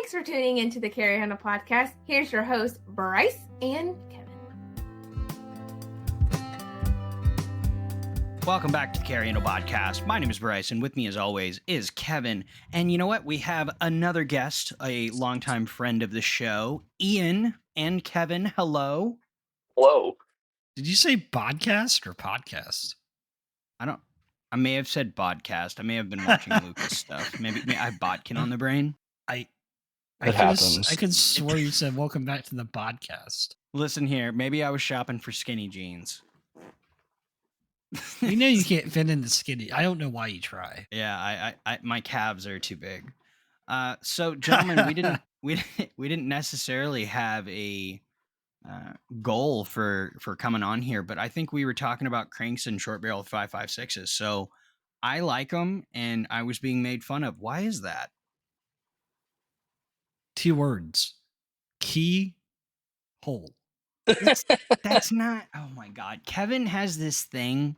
Thanks for tuning into the Carry Hunter podcast. Here's your host, Bryce and Kevin. Welcome back to the Carry Hunter podcast. My name is Bryce, and with me, as always, is Kevin. And you know what? We have another guest, a longtime friend of the show, Ian and Kevin. Hello. Hello. Did you say podcast or podcast? I may have said podcast. I may have been watching Lucas stuff. Maybe I have Botkin on the brain. I happens. could swear you said welcome back to the podcast. Listen here. Maybe I was shopping for skinny jeans. You know you can't fit into skinny. I don't know why you try. Yeah, I my calves are too big. So gentlemen, we didn't necessarily have a goal for coming on here, but I think we were talking about cranks and short barrel 5.56s. So I like them, and I was being made fun of. Why is that? 2 words: key hole. That's not. Oh my God, Kevin has this thing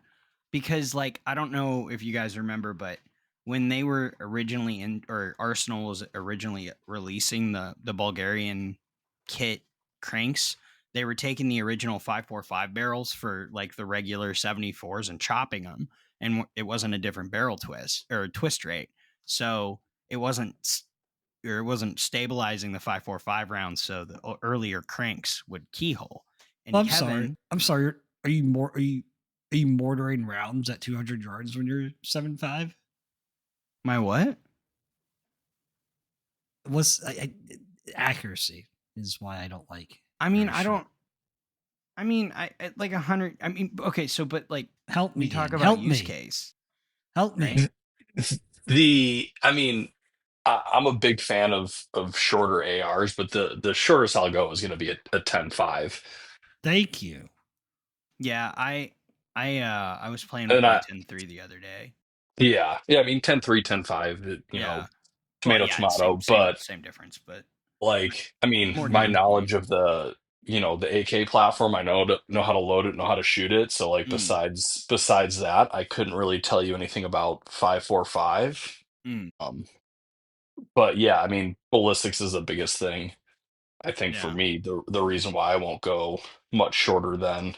because, like, I don't know if you guys remember, but when they were originally Arsenal was originally releasing the Bulgarian kit cranks, they were taking the original 5.45 barrels for like the regular 74s and chopping them, and it wasn't a different barrel twist or twist rate, so it wasn't stabilizing the 5.45 rounds, so the earlier cranks would keyhole. And I'm sorry. Are you mortaring rounds at 200 yards when you're 7.5? My what? Accuracy is why I don't like. I mean, I like 100. I mean, okay, so but like, help me. We talk about use case. Help me. I'm a big fan of shorter ARs, but the shortest I'll go is going to be a 10.5. Thank you. Yeah, I was playing with my 10.3 the other day. Yeah. I mean 10.3, 10.5. You know, tomato, but same difference. But like, I mean, my knowledge of the AK platform, I know how to load it, know how to shoot it. So like, besides that, I couldn't really tell you anything about 5.45. But yeah, I mean, ballistics is the biggest thing. I think for me, the reason why I won't go much shorter than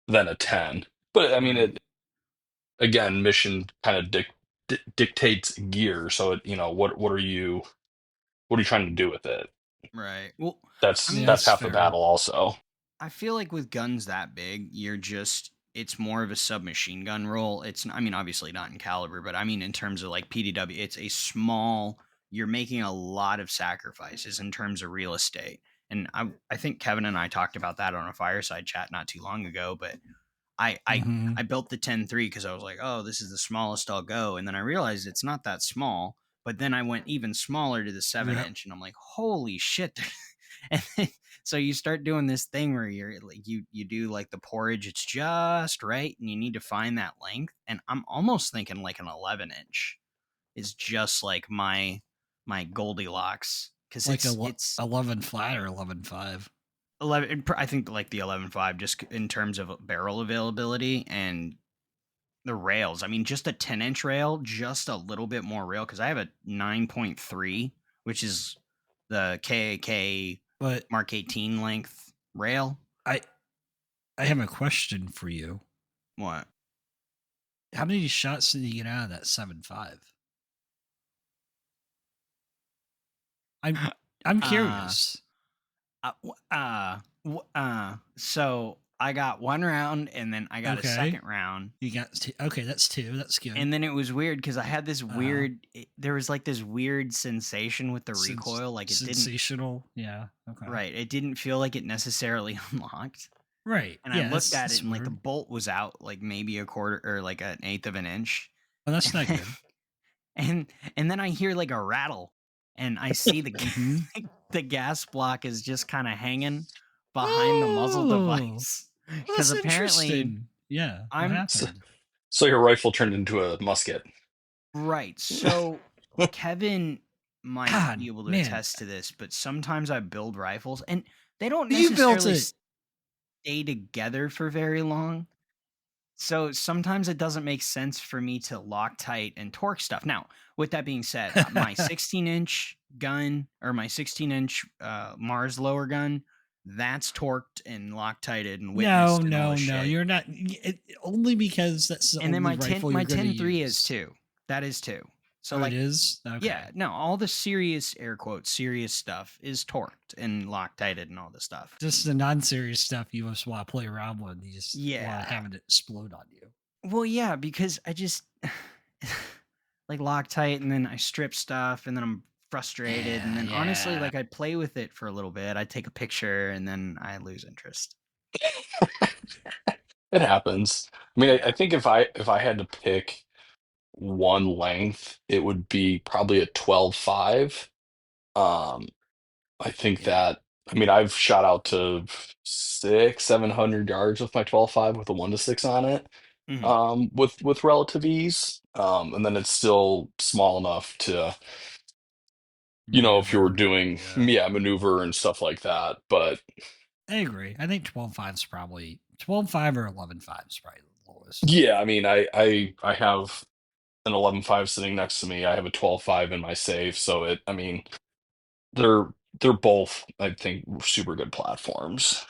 a 10. But I mean, again, mission kind of dictates gear. So what are you trying to do with it? Right. Well, that's half the battle also. I feel like with guns that big, it's more of a submachine gun roll. I mean, obviously not in caliber, but I mean, in terms of like PDW, it's a small, you're making a lot of sacrifices in terms of real estate. And I think Kevin and I talked about that on a fireside chat not too long ago, but I built the 10.3 because I was like, oh, this is the smallest I'll go. And then I realized it's not that small, but then I went even smaller to the 7-inch and I'm like, holy shit. And then, so you start doing this thing where you're like, you do like the porridge, it's just right, and you need to find that length. And I'm almost thinking like an 11-inch is just like my Goldilocks, because like it's 11 flat or 11.5. 11. I think like the 11.5, just in terms of barrel availability and the rails. I mean, just a 10-inch rail, just a little bit more rail, because I have a 9.3, which is the KAK. But Mark 18 length rail. I have a question for you. What? How many shots did you get out of that 7.5? I'm curious. So I got one round, and then I got a second round. You got that's 2. That's good. And then it was weird because I had this weird. There was like this weird sensation with the recoil, like it sensational. Yeah. Okay. Right. It didn't feel like it necessarily unlocked. Right. And I looked at it, and like the bolt was out, like maybe a quarter or like an eighth of an inch. Oh, that's not good. And then I hear like a rattle, and I see the gas block is just kind of hanging behind the muzzle device. Because apparently, so your rifle turned into a musket. Right. So Kevin might be able to attest to this, but sometimes I build rifles, and they don't necessarily stay together for very long. So sometimes it doesn't make sense for me to Loctite and torque stuff. Now, with that being said, my 16-inch gun or my 16-inch Mars lower gun, that's torqued and Loctited and witnessed and all this shit. You're not. Only because that's the And then only rifle you're going to use. 10-3 is too. That is too. So it is? Okay. Yeah, no, all the serious, air quotes, serious stuff is torqued and Loctited and all this stuff. Just the non-serious stuff you just want to play around with. You just want to have it explode on you. Well, yeah, because I just like Loctite, and then I strip stuff, and then I'm frustrated, and then honestly, like I play with it for a little bit, I take a picture, and then I lose interest. It happens. I mean, I think if I had to pick one length, it would be probably a 12.5. I think that, I mean, I've shot out to 700 yards with my 12.5 with a 1-6 on it, with relative ease. And then it's still small enough to, if you were doing maneuver and stuff like that. But I agree. I think 12.5 is probably 12.5 or 11.5 is probably the lowest. yeah, I mean, I have an 11.5 sitting next to me. I have a 12.5 in my safe, so I mean, they're both, I think, super good platforms.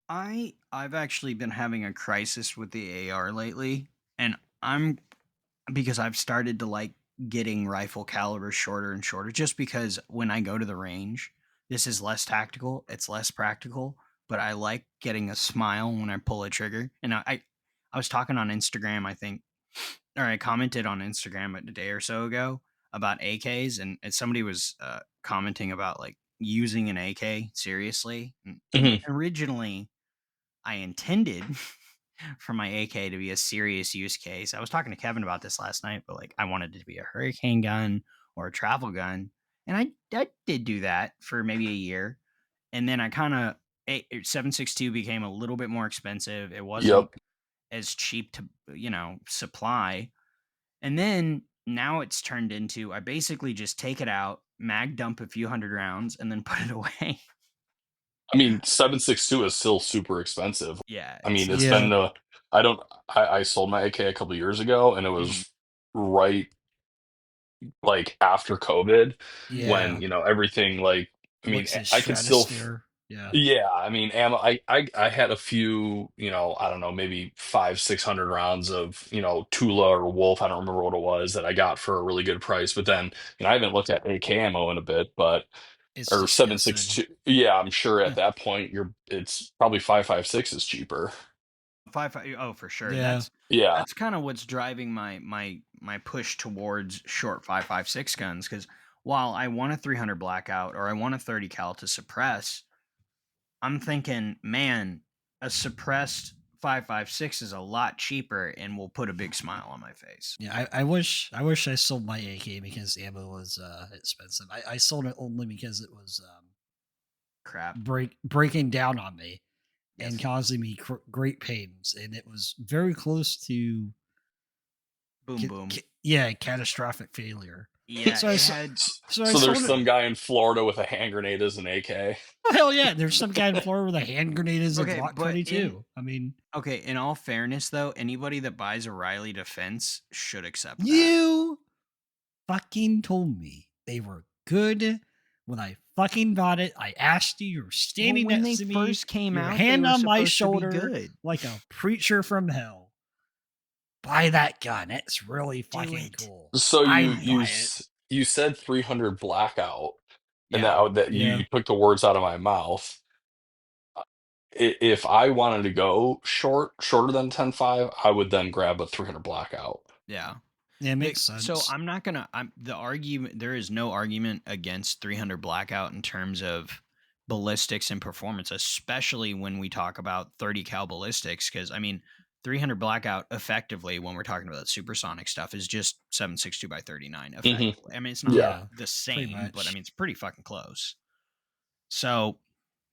I've actually been having a crisis with the AR lately, and because I've started to like getting rifle calibers shorter and shorter, just because when I go to the range, this is less tactical, it's less practical, but I like getting a smile when I pull a trigger. And I was talking on Instagram, I think, or I commented on Instagram a day or so ago about AKs, and somebody was commenting about like using an AK seriously. And originally, I intended for my AK to be a serious use case. I was talking to Kevin about this last night, but like I wanted it to be a hurricane gun or a travel gun, and I did do that for maybe a year, and then I kind of 7.62 became a little bit more expensive. It wasn't as cheap to supply, and then now it's turned into I basically just take it out, mag dump a few hundred rounds, and then put it away. I mean, 7.62 is still super expensive. Yeah. I mean, it's been I sold my AK a couple years ago, and it was right like after COVID when, everything like, I mean, I can still, I mean, ammo, I had a few, I don't know, maybe 500-600 rounds of, Tula or Wolf, I don't remember what it was, that I got for a really good price. But then, I haven't looked at AK ammo in a bit, but or 7.62. Yeah, I'm sure at that point it's probably 5.56 is cheaper. 5.5. Oh, for sure. Yeah. That's kind of what's driving my push towards short 5.56 guns. Because while I want a 300 blackout or I want a 30 cal to suppress, I'm thinking, man, a suppressed 5.56 is a lot cheaper and will put a big smile on my face. Yeah, I wish I sold my AK because ammo was expensive. I sold it only because it was crap breaking down on me and causing me great pains, and it was very close to boom. Catastrophic failure. Yeah, so there's some guy in Florida with a hand grenade as an AK. Oh, hell yeah, there's some guy in Florida with a hand grenade as a Glock 22. I mean, okay. In all fairness, though, anybody that buys a Riley Defense should accept that. You fucking told me they were good when I fucking bought it. I asked you. You were standing next to me. When they first came out, hand on my shoulder, like a preacher from hell. Buy that gun. It's really fucking cool. So you said 300 blackout, and that you took the words out of my mouth. If I wanted to go shorter than 10.5, I would then grab a 300 blackout. Yeah. Yeah, it makes sense. So there is no argument against 300 blackout in terms of ballistics and performance, especially when we talk about 30 cal ballistics. Because I mean, 300 blackout effectively, when we're talking about supersonic stuff, is just 7.62 by 39. Effectively, I mean, it's not the same, but I mean, it's pretty fucking close. So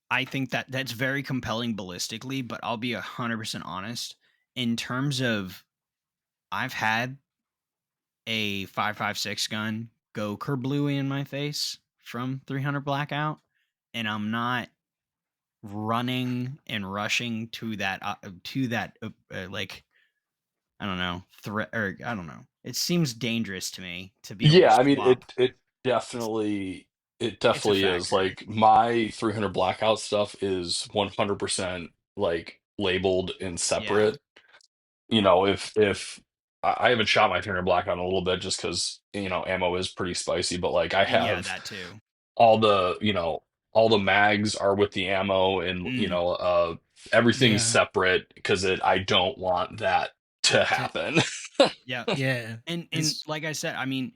I think that's very compelling ballistically, but I'll be 100% honest in terms of I've had a 5.56 gun go kerblooey in my face from 300 blackout, and I'm not running and rushing to that like I don't know threat, or I don't know. It seems dangerous to me to be. I mean, it definitely It It's a definitely is. factor. Like my 300 blackout stuff is 100% like labeled and Yeah. separate. If I haven't shot my 300 blackout in a little bit just because ammo is pretty spicy, but like I Yeah, have that too. all the all the mags are with the ammo, and Mm. everything's Yeah. separate because I don't want that to happen. Yeah. Yeah. And It's like I said, I mean,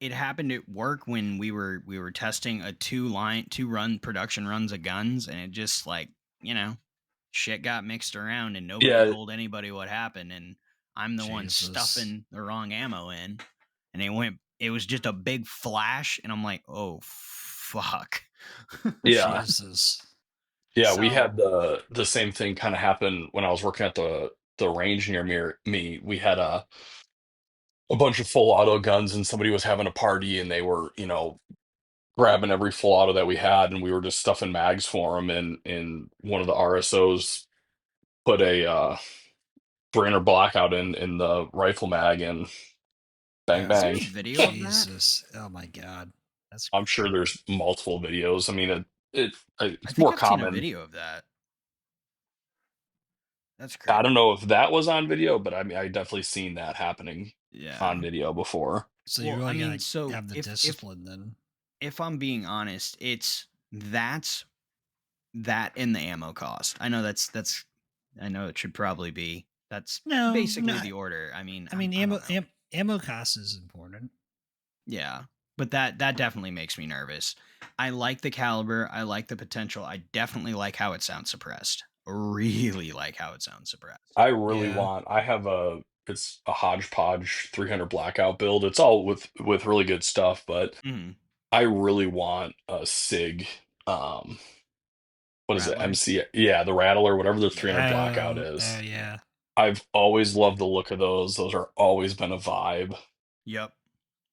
it happened at work when we were testing a two run production runs of guns, and it just like shit got mixed around, and nobody Yeah, told anybody what happened, and I'm the one Jesus. stuffing the wrong ammo in, and it was just a big flash, and I'm like, oh fuck. yeah, Jesus. yeah. We So had the same thing kind of happen when I was working at the range near me. We had a bunch of full auto guns, and somebody was having a party, and they were grabbing every full auto that we had, and we were just stuffing mags for them, and one of the RSOs put a 300 blackout in the rifle mag, and bang Oh, is there bang. a video of that? Jesus. Oh my God. That's I'm sure there's multiple videos. I mean, I it's think more I've seen a common. video of that. That's I don't crazy. know if that was on video, but I mean, I definitely seen that happening Yeah. on video before. so you Well, I really mean, gotta so have the if discipline then. if I'm being honest, that's that in the ammo cost. I know that's I know it should probably be that's No, basically no. the order. I mean, I mean, I don't know. ammo cost is important. Yeah, but that definitely makes me nervous. I like the caliber. I like the potential. I definitely like how it sounds suppressed. Really like how it sounds suppressed. I really Yeah. want. I have it's a hodgepodge 300 blackout build. It's all with really good stuff, but Mm. I really want a Sig. What is it? Rattler. MC? Yeah, the Rattler, whatever the 300 Yeah. blackout Oh, is. Yeah. yeah. I've always loved the look of those. Those are always been a vibe. Yep.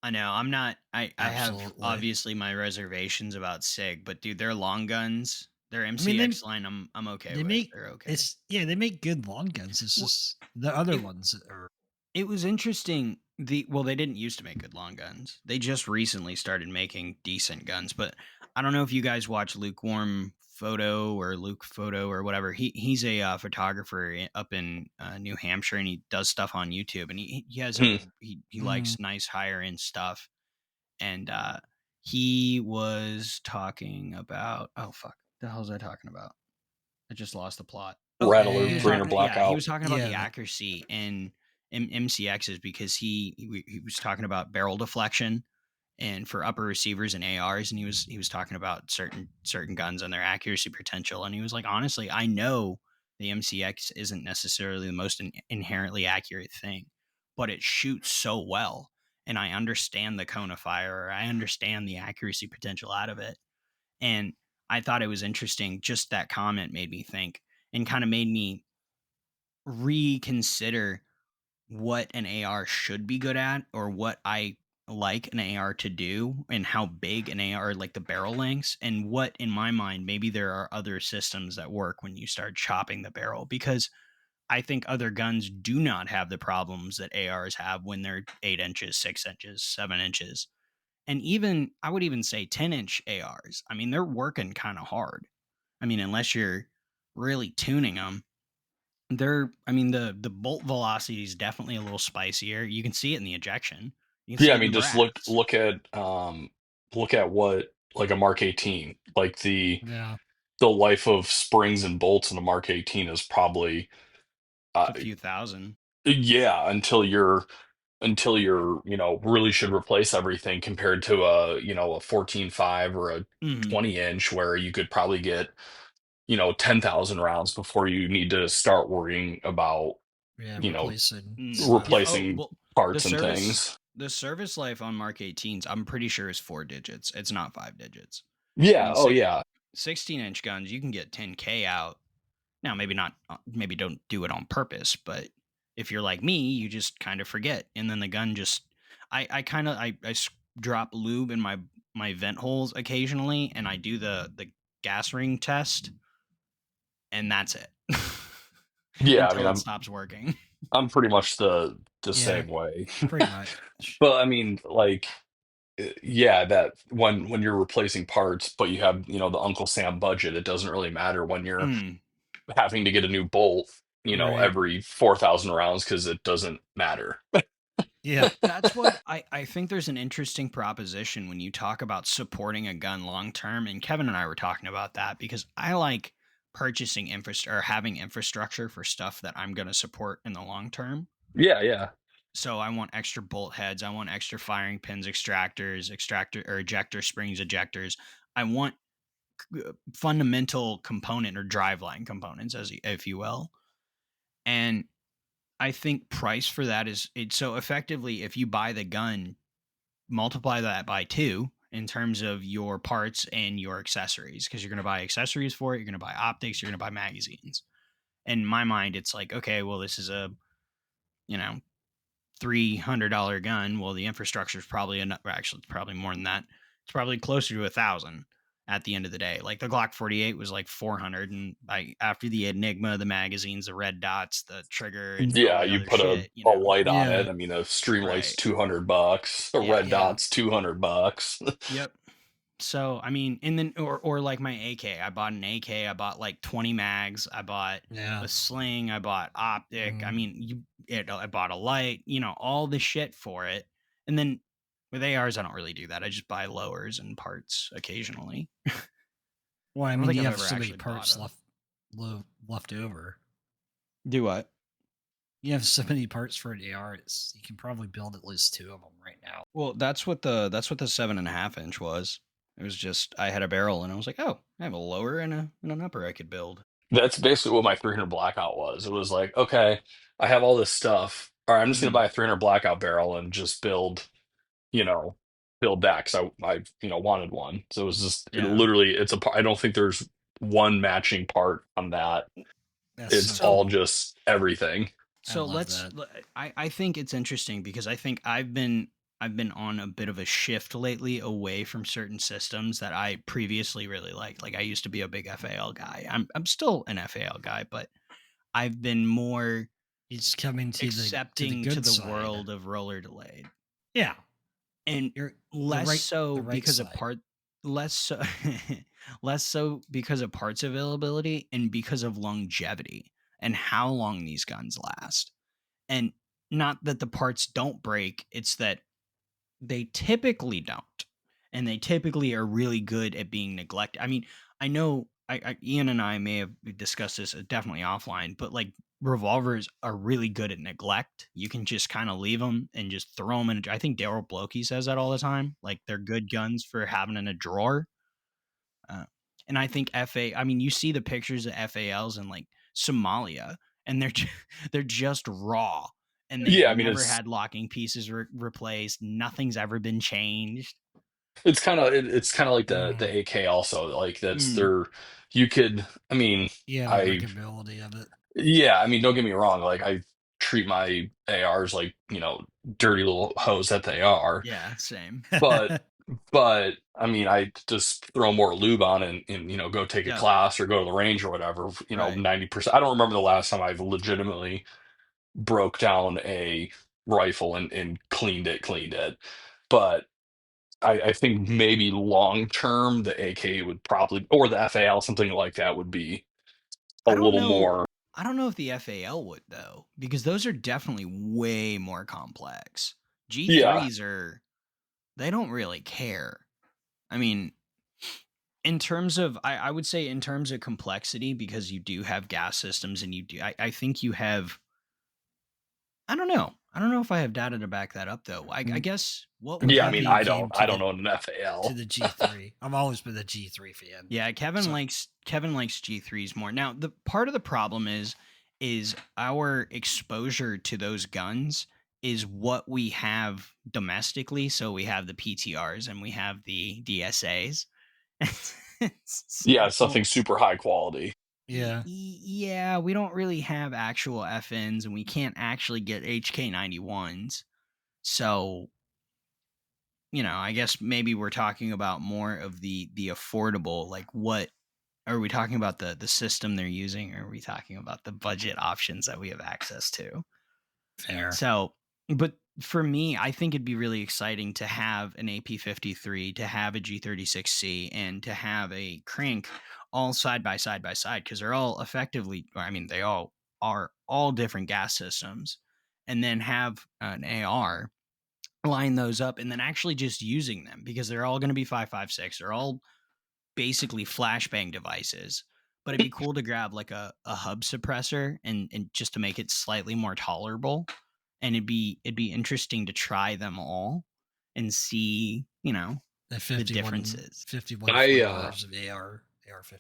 I know. I'm not. I have Absolutely. obviously my reservations about Sig, but dude, their long guns, their I mean, MCX line, I'm okay they with. make They're okay. they make good long guns. It's Well, just the other it ones that are it was interesting. They didn't used to make good long guns. They just recently started making decent guns. But I don't know if you guys watch Lukewarm Photo or Luke Photo or whatever. He's a photographer up in New Hampshire, and he does stuff on YouTube. And he has Hmm. he likes nice higher end stuff. And he was talking about, oh fuck, the hell was I talking about? I just lost the plot. Oh, Rattler he was yeah, 300 talking. Yeah, he blackout. was talking about the yeah, accuracy in MCXs because he was talking about barrel deflection and for upper receivers and ARs, and he was talking about certain guns and their accuracy potential, and he was like, honestly, I know the MCX isn't necessarily the most inherently accurate thing, but it shoots so well, and I understand the cone of fire, or I understand the accuracy potential out of it, and I thought it was interesting. Just that comment made me think and kind of made me reconsider what an AR should be good at or what I like an AR to do and how big an AR, like the barrel lengths, and what in my mind maybe there are other systems that work when you start chopping the barrel, because I think other guns do not have the problems that ARs have when they're 8 inches, 6 inches, 7 inches, and even I would even say 10-inch ARs. I mean, they're working kind of hard. I mean, unless you're really tuning them, I mean, the bolt velocity is definitely a little spicier. You can see it in the ejection. You can see Yeah, I it in mean, the just bracks. look at what like a Mark 18, like yeah. the life of springs and bolts in a Mark 18 is probably It's uh a few thousand. yeah, until you're really should replace everything compared to a 14.5 or a Hmm. 20-inch where you could probably get 10,000 rounds before you need to start worrying about Yeah, you know replacing Yeah. Oh stuff. replacing well, the parts and service things. the service life on Mark 18s, I'm pretty sure is 4 digits. It's not 5 digits. I Yeah, mean, oh yeah. 16-inch guns, you can get 10K out. Now, maybe not, maybe don't do it on purpose, but if you're like me, you just kind of forget. And then the gun just, I kind of, drop lube in my vent holes occasionally, and I do the gas ring test, and that's it Yeah, I mean, until it stops working. I'm pretty much the Yeah, same way. pretty much. But I mean, like yeah, that when you're replacing parts, but you have, the Uncle Sam budget, it doesn't really matter when you're Mm. having to get a new bolt, Right. every 4,000 rounds because it doesn't matter. Yeah. That's what I think there's an interesting proposition when you talk about supporting a gun long term. And Kevin and I were talking about that because I like purchasing infrastructure or having infrastructure for stuff that I'm going to support in the long term. Yeah, yeah. So I want extra bolt heads. I want extra firing pins, extractor or ejector springs, ejectors. I want fundamental component or driveline components, if you will. And I think price for that is it. So effectively, if you buy the gun, multiply that by 2 in terms of your parts and your accessories, because you're going to buy accessories for it. You're going to buy optics. You're going to buy magazines. In my mind, it's like, okay, well, this is a, $300 gun. Well, the infrastructure is probably actually it's probably more than that. It's probably closer to 1,000 at the end of the day. Like the Glock 48 was like 400, and after the Enigma, the magazines, the red dots, the trigger, and all Yeah, the you other put a, shit, a light on Yeah. it. I mean, a stream light's right? $200, a Yeah. red dot's $200. Yep. So I mean, and then or like my AK, I bought an AK. I bought like 20 mags. I bought Yeah. a sling. I bought optic. I mean, I bought a light. All the shit for it. And then with ARs, I don't really do that. I just buy lowers and parts occasionally. Well, I I don't mean, think you I've have ever so many actually parts bought left over. Do what? You have so many parts for an AR. You can probably build at least 2 of them right now. Well, that's what the 7.5 inch was. It was just I had a barrel and I was like, oh, I have a lower and an upper I could build. That's basically what my 300 blackout was. It was like, okay, I have all this stuff. All right, I'm just gonna Mm-hmm. buy a 300 blackout barrel and just you know, build that because I wanted one. So it was just Yeah. literally, I don't think there's one matching part on that. That's It's so all cool. just everything. I So love that. I think it's interesting because I think I've been on a bit of a shift lately away from certain systems that I previously really liked. Like I used to be a big FAL guy. I'm still an FAL guy, but I've been more It's coming to the accepting to good the side. world of roller delayed. Yeah. And You're less so right because side. of less so less so because of parts availability and because of longevity and how long these guns last. And not that the parts don't break, it's that they typically don't. And they typically are really good at being neglected. I mean, I know Ian and I may have discussed this definitely offline, but like revolvers are really good at neglect. You can just kind of leave them and just throw them in. I think Daryl Blokey says that all the time. Like they're good guns for having in a drawer. And I think I mean, you see the pictures of FALs in like Somalia, and they're just raw, and they've Yeah, I mean never had locking pieces replaced. Nothing's ever been changed. it's kind of like the AK also. Like that's you could, I mean, Yeah, the I breakability of it. yeah, I mean, don't get me wrong. Like I treat my ARs like, dirty little hoes that they are. Yeah, same. But but I mean, I just throw more lube on and go take a Yeah, class or go to the range or whatever. right. 90%. I don't remember the last time I've legitimately broke down a rifle and cleaned it. But I think maybe long term the AK would probably, or the FAL, something like that would be a I don't little know. more. I don't know if the FAL would though, because those are definitely way more complex. Yeah, G3s they don't really care. I mean, in terms of I would say in terms of complexity, because you do have gas systems and I think you have I don't know. I don't know if I have data to back that up though. I guess what would yeah. I How you do mean, you I use? don't came I to don't the own an FAL. G3? I've always been a G3 fan. Yeah, Kevin So- likes G3s more. Now, the part of the problem is our exposure to those guns is what we have domestically. So we have the PTRs and we have the DSAs. Yeah, So something super high quality. Yeah. yeah, we don't really have actual FNs and we can't actually get HK91s. So, I guess maybe we're talking about more of the affordable, like what are we talking about the system they're using, or are we talking about the budget options that we have access to? Fair. So, but for me, I think it'd be really exciting to have an AP53, to have a G36C, and to have a crank all side by side because they're all effectively, I mean, they all are all different gas systems, and then have an AR, line those up, and then actually just using them because they're all going to be 5.56. They're all basically flashbang devices. But it'd be cool to grab like a hub suppressor and just to make it slightly more tolerable. And it'd be interesting to try them all and see, The the differences. 51 I flavors of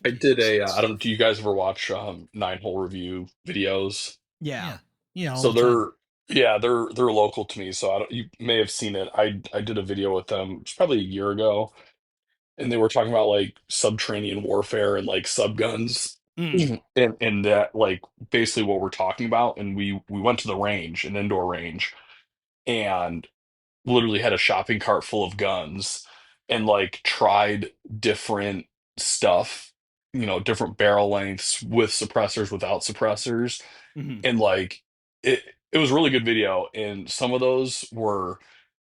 I did a AR-15s. I don't. Do you guys ever watch 9-hole review videos? Yeah. Yeah, all So the time. they're local to me. So I don't, you may have seen it. I did a video with them. It's probably a year ago, and they were talking about like subterranean warfare and like subguns, Mm. and that like basically what we're talking about. And we went to the range, an indoor range, and literally had a shopping cart full of guns and like tried different stuff, different barrel lengths with suppressors, without suppressors. Hmm. And like it was a really good video. And some of those were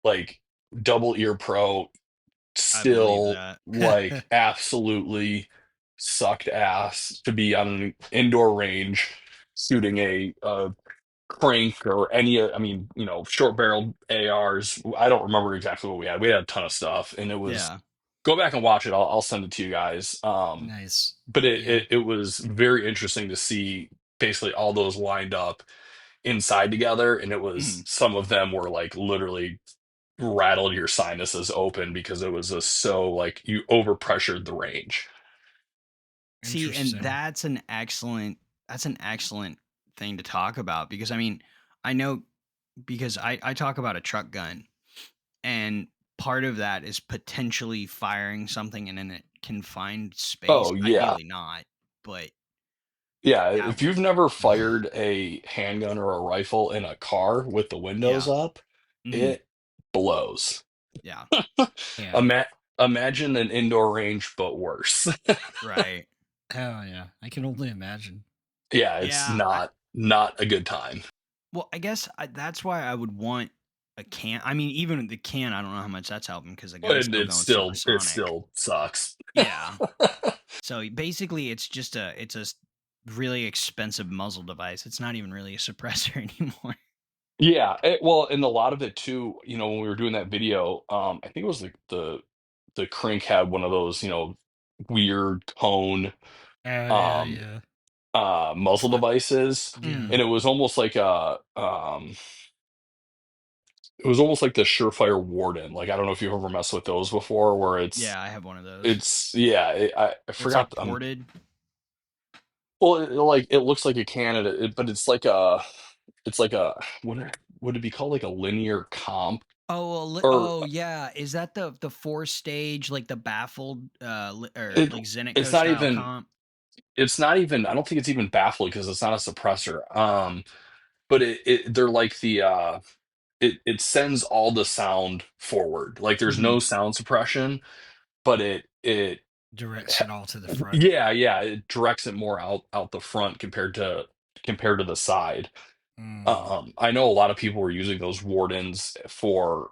like double ear pro, I believe still that. like absolutely sucked ass to be on an indoor range shooting a crank or any, I mean, short barreled ARs. I don't remember exactly what we had. We had a ton of stuff, and it was, Yeah. go back and watch it. I'll send it to you guys. Nice. But it, Yeah. it was very interesting to see basically all those lined up inside together, and it was, Mhm. some of them were like literally rattled your sinuses open because it was just so like you overpressured the range. See, and Interesting. that's an excellent thing to talk about because I mean, I know because I talk about a truck gun, and part of that is potentially firing something in a confined space. Oh yeah. Ideally not, but Yeah, that if would you've never fired a handgun or a rifle in a car with the windows yeah. up, Mhm. it blows. Yeah. Yeah. Ima Imagine an indoor range, but worse. Right. Oh, yeah. I can only imagine. Yeah, it's Yeah. not a good time. Well, I guess that's why I would want a can. I mean, even the can, I don't know how much that's helping because the gun's And still it's going still it supersonic. still sucks. Yeah. So basically, it's a really expensive muzzle device. It's not even really a suppressor anymore. Yeah, well, and a lot of it too, when we were doing that video, I think it was the Crink had one of those, weird cone Oh, yeah, um yeah. muzzle Flip. devices, Yeah. and it was almost like it was almost like the Surefire Warden. Like, I don't know if you've ever messed with those before, where Yeah, I have one of those. it's yeah, I It's like forgot. ported. Well, it looks like a can, but it's like a, would it be called like a linear comp or Oh yeah. Is that the 4-stage like the baffled or it like it's Zenitco not style even comp? I don't think it's even baffled because it's not a suppressor. But they're like it sends all the sound forward. Like there's Hmm. no sound suppression, but it Directs it all to the front. yeah, it directs it more out the front compared to the side. Mm. I know a lot of people were using those Wardens for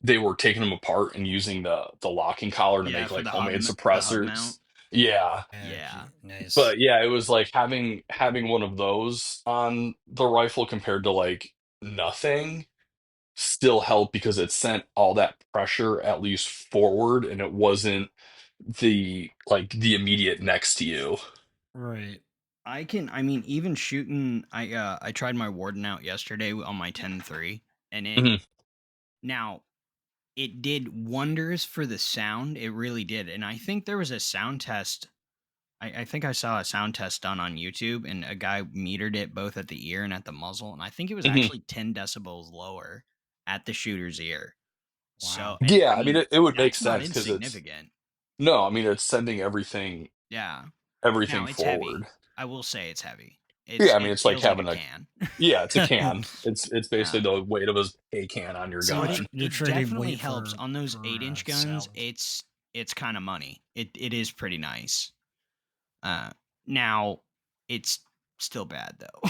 they were taking them apart and using the locking collar to Yeah, make for like homemade the hub mount. suppressors. Yeah. Yeah. Nice. But yeah, it was like having one of those on the rifle compared to like nothing still helped because it sent all that pressure at least forward, and it wasn't the immediate next to you. Right. I mean, even shooting, I tried my Warden out yesterday on my 10-3, and Mhm. now it did wonders for the sound. It really did. And I think there was a sound test. I think I saw a sound test done on YouTube, and a guy metered it both at the ear and at the muzzle, and I think it was Mhm. actually 10 decibels lower at the shooter's ear. So, Wow. and Yeah, I I mean mean, it would make that's not sense because it's insignificant. no, I mean it's sending Yeah. everything Now it's heavy. forward. I will say it's heavy. Yeah, I mean It it's like feels like a having a can. yeah, it's a can. It's basically Yeah. the weight of a can on your But gun. You're it trading definitely weight helps for on those 8-inch guns. sound. It's kind of money. It is pretty nice. Uh, now it's Still bad though.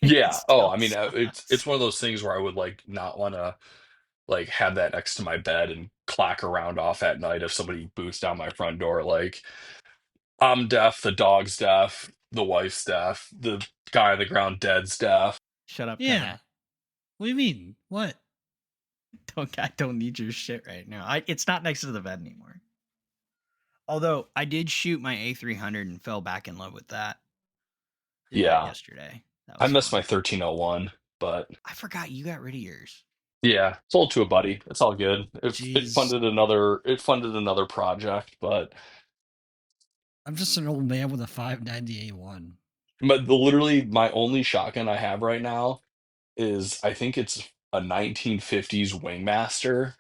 Yeah. It Oh, still I mean, sucks. it's one of those things where I would like not want to like have that next to my bed and clack around off at night if somebody boots down my front door. Like I'm deaf, the dog's deaf, the wife's deaf, the guy on the ground dead's deaf. Shut up, Yeah. Kevin. What do you mean? What? I don't need your shit right now. It's not next to the bed anymore. Although I did shoot my A300 and fell back in love with that. Yeah. Yesterday. That I was miss fun. my 1301, but I forgot you got rid of yours. yeah, sold to a buddy. It's all good. It Jeez. funded another project, but I'm just an old man with a 590A1. literally my only shotgun I have right now is I think it's a 1950s Wingmaster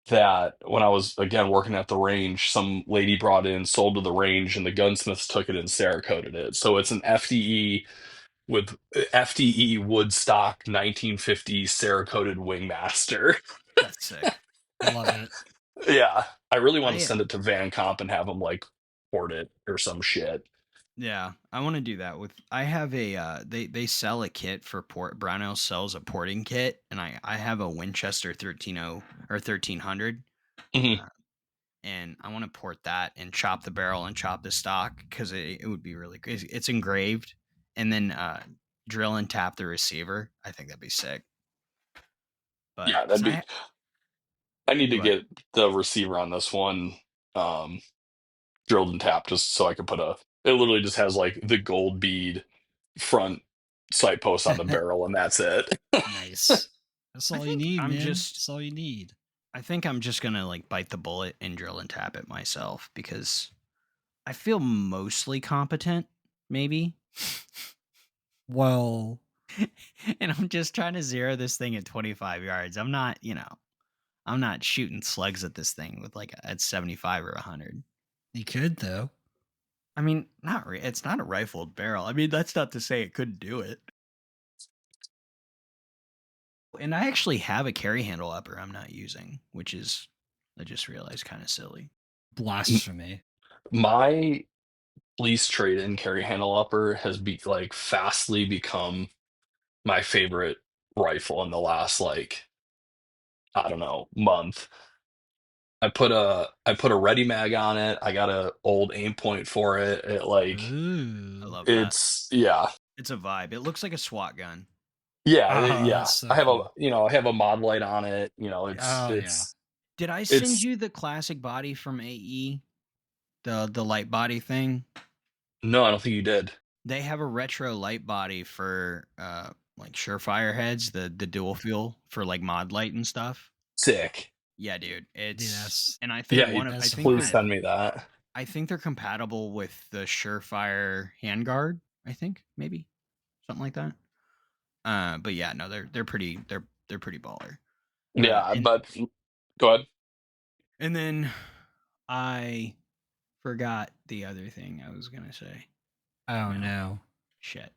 that when I was again working at the range, some lady brought in, sold to the range, and the gunsmiths took it and Cerakoted it. So it's an FDE with FDE Woodstock 1950s Cerakoted Wingmaster. That's sick. Love it. Yeah, I really want to send it to Van Comp and have them like port it or some shit. Yeah, I want to do that with. I have a. They sell a kit for port. Brownell sells a porting kit, and I have a Winchester 130 or 1300, Mhm. and I want to port that and chop the barrel and chop the stock because it would be really great. It's engraved, and then drill and tap the receiver. I think that'd be sick. But Yeah, that'd be. I need to what? get the receiver on this one drilled and tapped just so I could put a. It literally just has like the gold bead front sight post on the barrel, and that's it. Nice. That's all you need, man. That's all you need. I think I'm just gonna like bite the bullet and drill and tap it myself because I feel mostly competent, maybe. Well, and I'm just trying to zero this thing at 25 yards. I'm not, I'm not shooting slugs at this thing with like at 75 or 100. You could though. I mean, it's not a rifled barrel. I mean, that's not to say it couldn't do it. And I actually have a carry handle upper I'm not using, which is, I just realized, kind of silly. Blasphemy. My police trade-in carry handle upper has fastly become my favorite rifle in the last like I don't know month. I put a ready mag on it. I got a old aim point for it. It like I Ooh. love that. it's yeah. It's a vibe. It looks like a SWAT gun. Yeah, Oh, yeah. that's so I have cool. I have a mod light on it. It's Did I send it's you the classic body from AE? The light body thing? no, I don't think you did. They have a retro light body for like Surefire heads, the dual fuel for like mod light and stuff. Sick. Yeah, dude. It's Yes. and I think Yeah, I think please send me that. I think they're compatible with the Surefire handguard, I think, maybe. Something like that. But yeah, no, they're pretty baller. Yeah, but go ahead. And then I forgot the other thing I was gonna say. Oh no. Shit.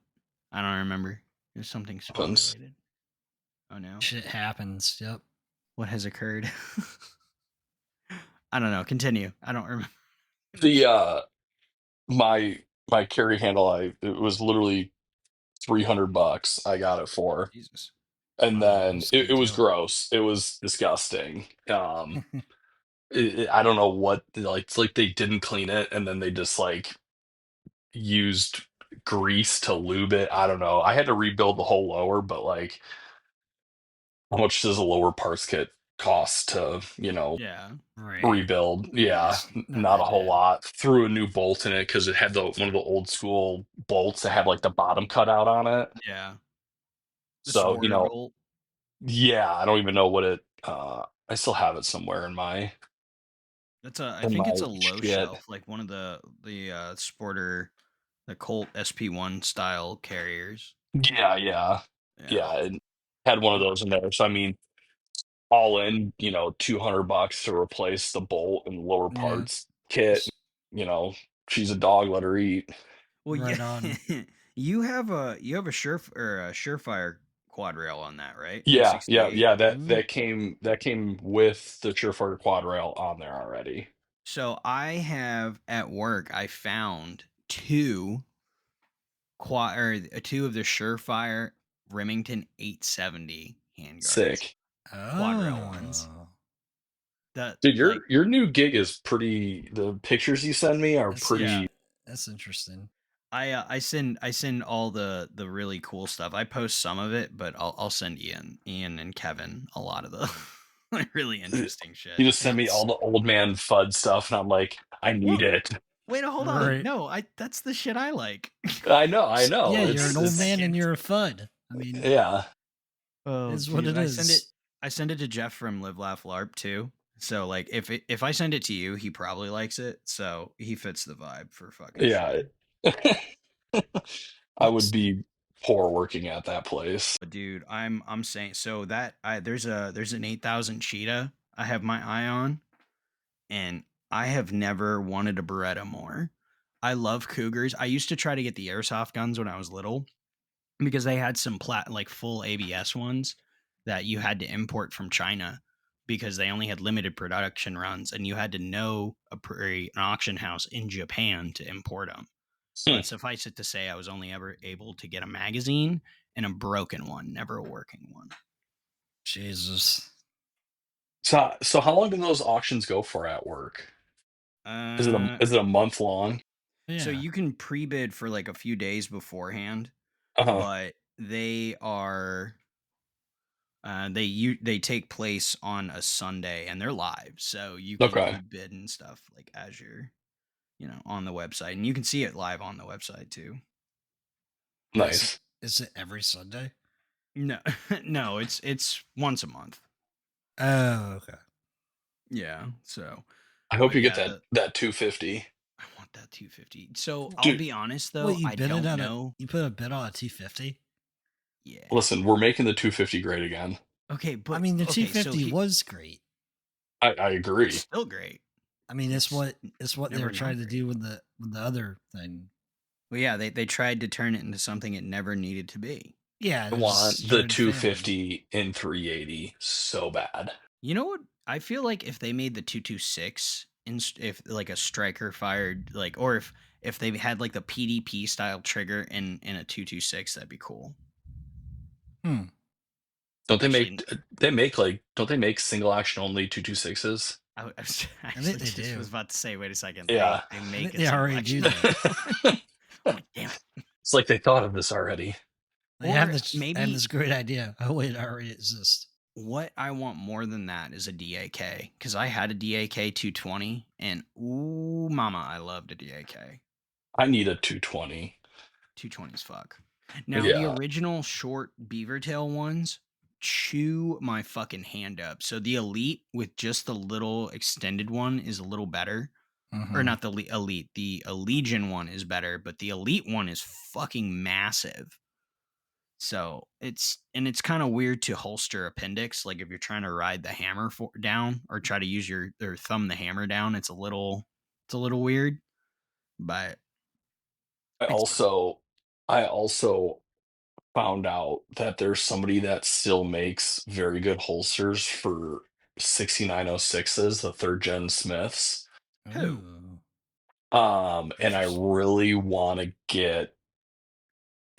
I don't remember. It was something sport Happens. related. Oh no. Shit happens. Yep. What has occurred? I don't know. Continue. I don't remember. The my carry handle, it was literally $300 I got it for. Jesus. And Wow, then that's a it good was deal. gross. It was disgusting. I don't know what like it's like they didn't clean it and then they just like used grease to lube it. I don't know. I had to rebuild the whole lower, but like how much does a lower parts kit cost to, Yeah. Right. rebuild? Yeah, not a whole lot. Threw a new bolt in it because it had one of the old school bolts that had like the bottom cut out on it. Yeah. The So, supporter bolt. yeah, I don't even know what it I still have it somewhere I in think my it's a low shit. shelf, like one of the Sporter, the Colt SP1 style carriers. Yeah, it had one of those in there. So I mean, all in, $200 to replace the bolt and lower Yeah. parts kit. You know, she's a dog, let her eat. Well, Right yeah. on. you have a Surefire quad rail on that, right? Yeah, yeah, 68. yeah. That came with the Surefire quad rail on there already. So I have at work. I found two two of the Surefire Remington 870 handguards. Sick. Quad rail ones. Dude, your new gig is pretty. The pictures you send me are That's- pretty. yeah. That's interesting. I send all the really cool stuff. I post some of it, but I'll send Ian and Kevin a lot of the really interesting shit. You just send me all the old man FUD stuff, and I'm like, I need it. Wait, hold on. Right. No, that's the shit I like. I know. Yeah, It's, you're an old man and second. you're a FUD. I mean, yeah. Oh, is what it is. I send it to Jeff from Live Laugh LARP too. So like if I send it to you, he probably likes it. So he fits the vibe for fucking Yeah. sure. I would be poor working at that place. But dude, I'm saying so that there's an 8,000 cheetah I have my eye on, and I have never wanted a Beretta more. I love Cougars. I used to try to get the airsoft guns when I was little because they had some like full ABS ones that you had to import from China because they only had limited production runs, and you had to know an auction house in Japan to import them. But suffice it to say, I was only ever able to get a magazine and a broken one, never a working one. Jesus. So how long do those auctions go for at work? Is it a month long? Yeah. So you can pre-bid for like a few days beforehand, but they are they take place on a Sunday and they're live, so you can bid and stuff like as you're on the website, and you can see it live on the website too. Nice. Is it every Sunday? No, no, it's once a month. Oh, okay. Yeah, so I hope you get that 250. I want that 250. So I'll be honest though, I don't know. You put a bid on a 250? Yeah. Listen, we're making the 250 great again. Okay, but I mean the 250 was great. I agree. It's still great. I mean it's what they were trying to do with the other thing. Well, yeah, they tried to turn it into something it never needed to be. Yeah, I want the 250 in 380 so bad. You know what? I feel like if they made the 226 if like a striker fired or if they had like the PDP style trigger in a 226, that'd be cool. Don't they don't they make single action only 226s? I think they do. Was about to say, wait a second. Yeah. They make it. They already do that. Oh, damn it. It's like they thought of this already. They have this great idea. Oh wait, it already exists. What I want more than that is a DAK, because I had a DAK 220, and ooh, mama, I loved a DAK. I need a 220. 220's fuck. Now, the original short beaver tail ones chew my fucking hand up. So the Elite with just the little extended one is a little better. Or not the Elite. The Legion one is better, but the Elite one is fucking massive. So it's kind of weird to holster appendix. Like if you're trying to ride the hammer down or try to use your thumb the hammer down, it's a little weird. But I also found out that there's somebody that still makes very good holsters for 6906s, the 3rd gen Smiths. Who? And I really want to get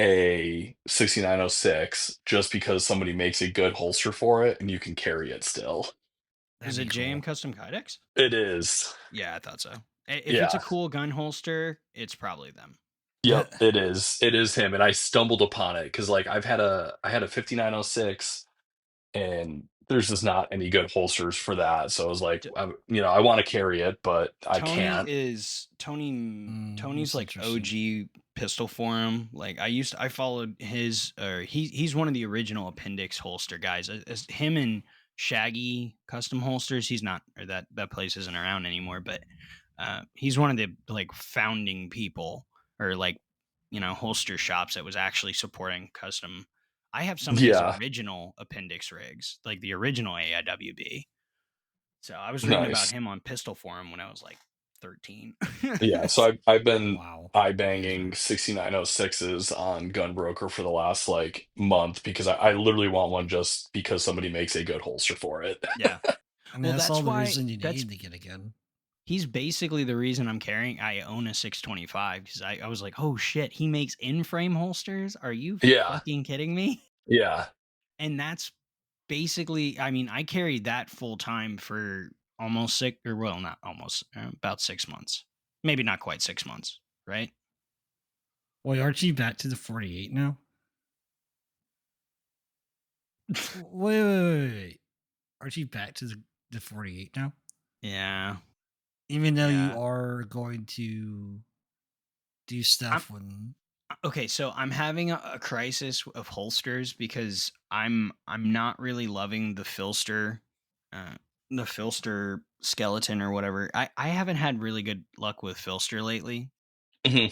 a 6906 just because somebody makes a good holster for it and you can carry it still. Is it JM Custom Kydex? It is. Yeah, I thought so. If it's a cool gun holster, it's probably them. Yep, it is. It is him, and I stumbled upon it because like I had a 5906, and there's just not any good holsters for that. So I was like, I want to carry it, but I can't. Tony's like OG pistol forum. Like I followed his, or he's one of the original appendix holster guys. As him and Shaggy Custom Holsters, he's not, or that place isn't around anymore, but he's one of the like founding people, or like holster shops that was actually supporting custom. I have some of his original appendix rigs, like the original AIWB. So I was reading about him on Pistol Forum when I was like 13. Yeah, so I've been eye banging 6906s on Gunbroker for the last like month because I literally want one just because somebody makes a good holster for it. Yeah. I mean, that's all the reason you need to get a gun. He's basically the reason I own a 625 because I was like, oh shit, he makes in-frame holsters. Are you Yeah, fucking kidding me? yeah. And that's basically, I mean, I carried that full time for almost six, or well, not almost, about 6 months. Maybe not quite 6 months, right? Wait, aren't you back to the 48 now? Wait. Aren't you back to the 48 now? Yeah. Even though Yeah. you are going to do stuff when Okay, so I'm having a crisis of holsters because I'm not really loving uh, the Filster skeleton or whatever. I haven't had really good luck with Filster lately. Mhm.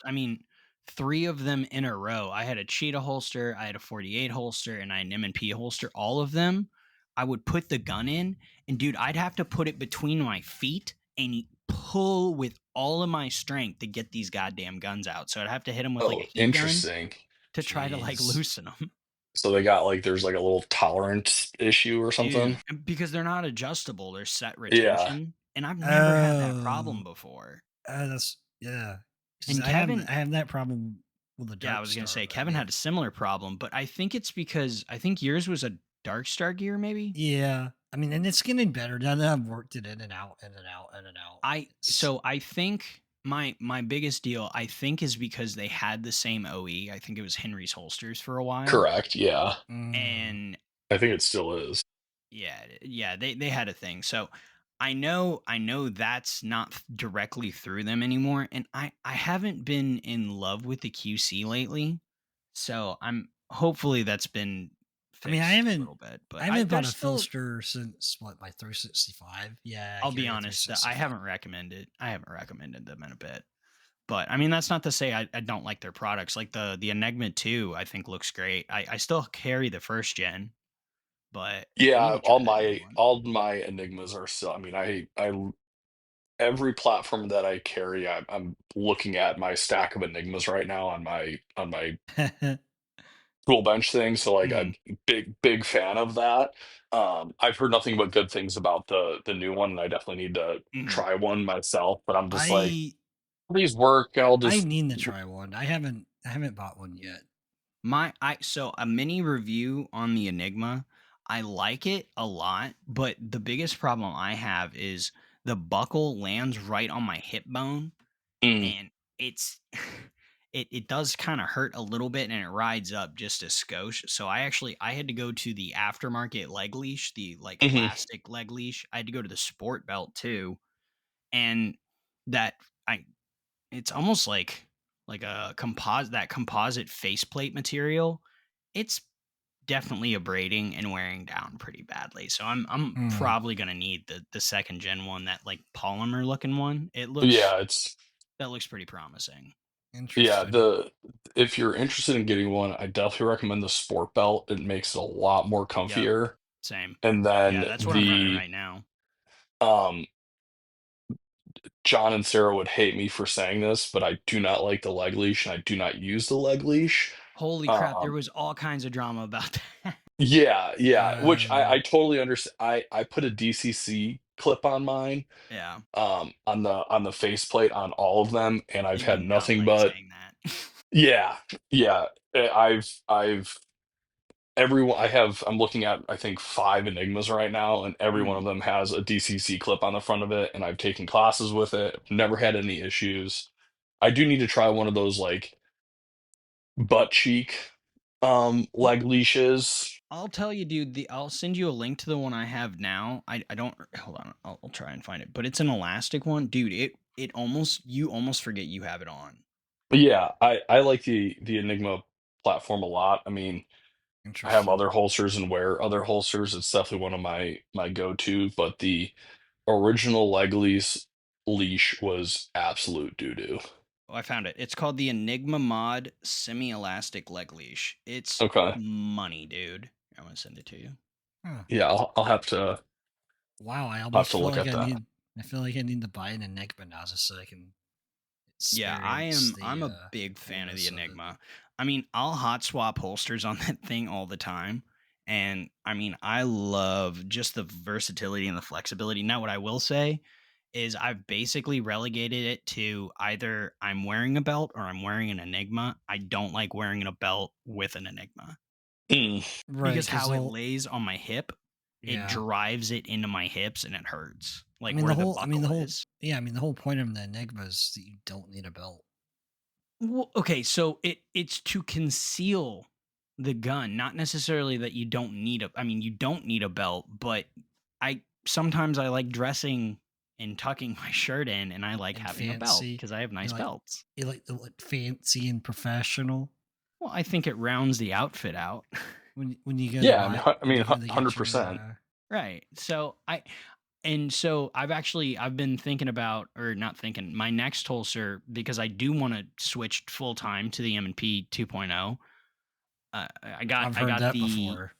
I mean, 3 of them in a row. I had a Cheetah holster, I had a 48 holster, and I had an M&P holster. All of them, I would put the gun in, and dude, I'd have to put it between my feet and pull with all of my strength to get these goddamn guns out. So I'd have to hit them with like a Oh, heat gun interesting. to try to like Jeez. loosen them. So there's like a little tolerance issue or Dude, something. because they're not adjustable, they're set Yeah. retention, and I've never had that problem Oh, before. that's yeah. 'Cause And I have Kevin, I have that problem with the yeah, I Dark was gonna Star, say but Kevin yeah. had a similar problem, but I think it's because I think yours was a Dark Star gear, maybe. Yeah. I mean, and it's getting better now that I've worked it in and out, in and out, in and out. I think my biggest deal I think is because they had the same OE. I think it was Henry's holsters for a while, Correct. Yeah. and I think it still is. yeah, they had a thing. So I know that's not directly through them anymore, and I haven't been in love with the QC lately. So I'm hopefully that's been I mean, fixed a little bit, I but haven't bought there's a still. filster since what, my 365. Yeah, I I'll be carry a honest, I 365. haven't recommended them in a bit. But I mean, that's not to say I don't like their products. Like the Enigma 2, I think looks great. I still carry the first gen, but I need Yeah, to try that new one. all my Enigmas are still. I mean, every platform that I carry, I'm looking at my stack of Enigmas right now on my tool bench thing. So like, I'm Mm. big fan of that. I've heard nothing but good things about the new one, and I definitely need to Mhm. try one myself. But I'm just like, I these work. I'll I just need to try one. I haven't bought one yet. So a mini review on the Enigma. I like it a lot, but the biggest problem I have is the buckle lands right on my hip bone, mm, and it's it does kind of hurt a little bit, and it rides up just a skosh. So I had to go to the aftermarket leg leash, the like mhm. elastic leg leash. I had to go to the sport belt too, and that I it's almost like a composite faceplate material. It's definitely abrading and wearing down pretty badly. So I'm Hmm. probably gonna need the second gen one, that like polymer looking one. Yeah, it's That looks pretty promising. yeah. Interesting. The If you're interested in getting one, I definitely recommend the sport belt. It makes it a lot more Yep, comfier. same. And Yeah, then that's what I'm running right now. um John and Sarah would hate me for saying this, but I do not like the leg leash, and I do not use the leg leash. Holy crap, there Um, was all kinds of drama about that. yeah, which Uh, I totally understand. I put a DCC clip on mine, Yeah, on the faceplate on all of them, and I've you do had not nothing like but saying that. yeah, yeah. I've everyone I have I'm looking at, I think, 5 Enigmas right now, and every one Mm. of them has a DCC clip on the front of it, and I've taken classes with it, never had any issues. I do need to try one of those like butt cheek Well, leg leashes. I'll tell you, dude. I'll send you a link to the one I have now. I don't hold on. I'll try and find it, but it's an elastic one, dude. It almost you almost forget you have it on. But yeah, I like the Enigma platform a lot. I mean, I have interesting. other holsters and wear other holsters. It's definitely one of my go-to, but the original leg leash was absolute doo-doo. Oh, I found it. It's called the Enigma Mod Semi-Elastic Leg Leash. It's Okay. money, dude. I'm gonna send it to you. Huh. Yeah, I'll Wow, I have almost to feel look like at that. I feel like I need to buy an Enigma now just so I can Yeah, experience I'm the a big fan of the coolness of it. Enigma. I mean, I'll hot swap holsters on that thing all the time. And I mean, I love just the versatility and the flexibility. Now, what I will say is I've basically relegated it to either I'm wearing a belt or I'm wearing an Enigma. I don't like wearing a belt with an Enigma Mm. Right, because 'cause how it they'll- lays on my hip, it yeah. drives it into my hips and it hurts. Like I mean where the the whole buckle is. the whole point of the Enigma is that you don't need a belt. Well, okay, so it's to conceal the gun, not necessarily that you don't need a. I mean, you don't need a belt, but sometimes I like dressing and tucking my shirt in, and I like And having a belt fancy. because I have nice like- belts. You like the look fancy and professional Well, I think it rounds the outfit out, when you go Yeah, to buy, I mean, when you go to get 100%. right? So I've been thinking about, or not thinking, my next holster because I do want to switch full time to the M&P 2.0. I've heard that the before.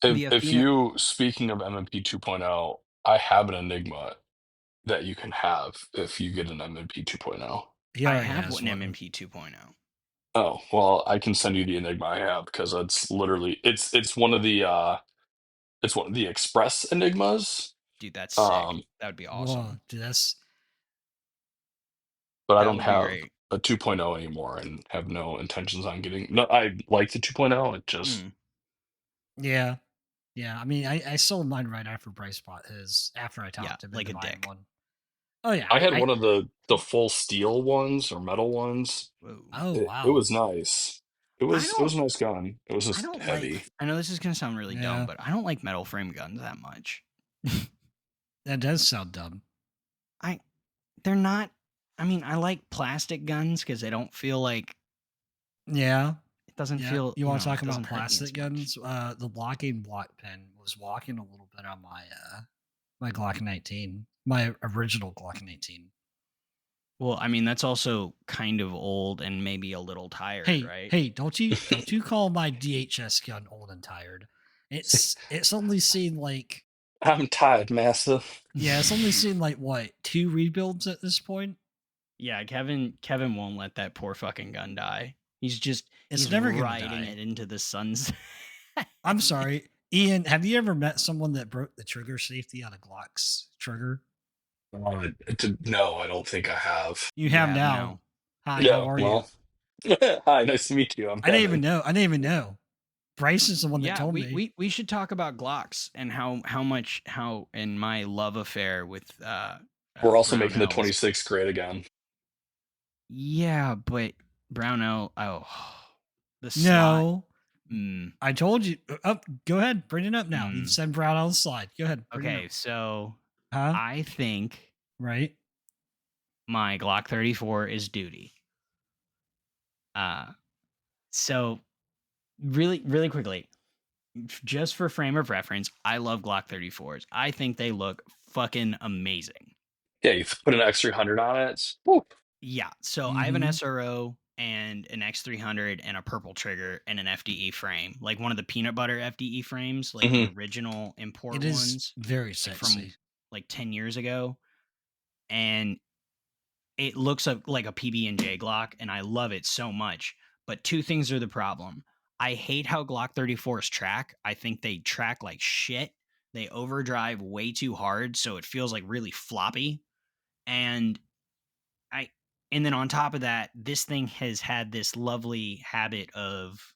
the If Athena. you, speaking of MMP 2.0, I have an Enigma that you can have if you get an MMP 2.0. He I already have has an one. MMP 2.0. Oh, well, I can send you the Enigma I have because it's literally it's one of the Express Enigmas. Dude, that's sick. Um, That would be Whoa, awesome. dude, that's but I That don't would be have great. a 2.0 anymore and have no intentions on getting. No, I like the 2.0. It just yeah. Yeah, I mean, I sold mine right after Bryce bought his. After I Yeah, talked him like into a buying dick. one. Oh yeah, I had one of the full steel ones or metal ones. Whoa. Oh It wow. was nice. It was a nice gun. It was I just don't heavy. like. I know this is gonna sound really dumb, Yeah. but I don't like metal frame guns that much. That does sound dumb. They're not. I mean, I like plastic guns because they don't feel like Yeah. it doesn't Yeah. feel. You want to know, talk it about doesn't hurt me as plastic much. guns? The walking block pen was walking a little bit on my Glock 19, my original Glock 19. Well, I mean, that's also kind of old and maybe a little tired, Hey, right? hey, don't you call my DHS gun old and tired? It's only seen like I'm tired, master. it's only seen like what 2 rebuilds at this point. Yeah, Kevin won't let that poor fucking gun die. He's It's never gonna riding die. it into the sunset. I'm sorry, Ian. Have you ever met someone that broke the trigger safety on a Glock's trigger? No, I don't think I have. You have have now. now. Hi, Yeah, how are you? well, hi, nice to meet you. I'm I didn't Kevin. even know. Bryce is the one that Yeah, told me. we should talk about Glocks and how in my love affair with We're also making the Brownells. 26 great again. Yeah, but Brownell, the slot. No, Mm, I told you. Go ahead, bring it up now. Mm. You've said Brown on the slide. Go ahead. Bring it okay, up. so Huh? I think Right. my Glock 34 is duty. So really, really quickly, just for frame of reference, I love Glock 34s. I think they look fucking amazing. Yeah, you put an X300 on it. Woo. Yeah, so I have an Mhm. SRO and an X300 and a purple trigger and an FDE frame, like one of the peanut butter FDE frames, like the original import It is ones, very like sexy. from like 10 years ago. And it looks like a PB&J Glock, and I love it so much. But two things are the problem. I hate how Glock 34s track. I think they track like shit. They overdrive way too hard, so it feels like really floppy. And and then on top of that, this thing has had this lovely habit of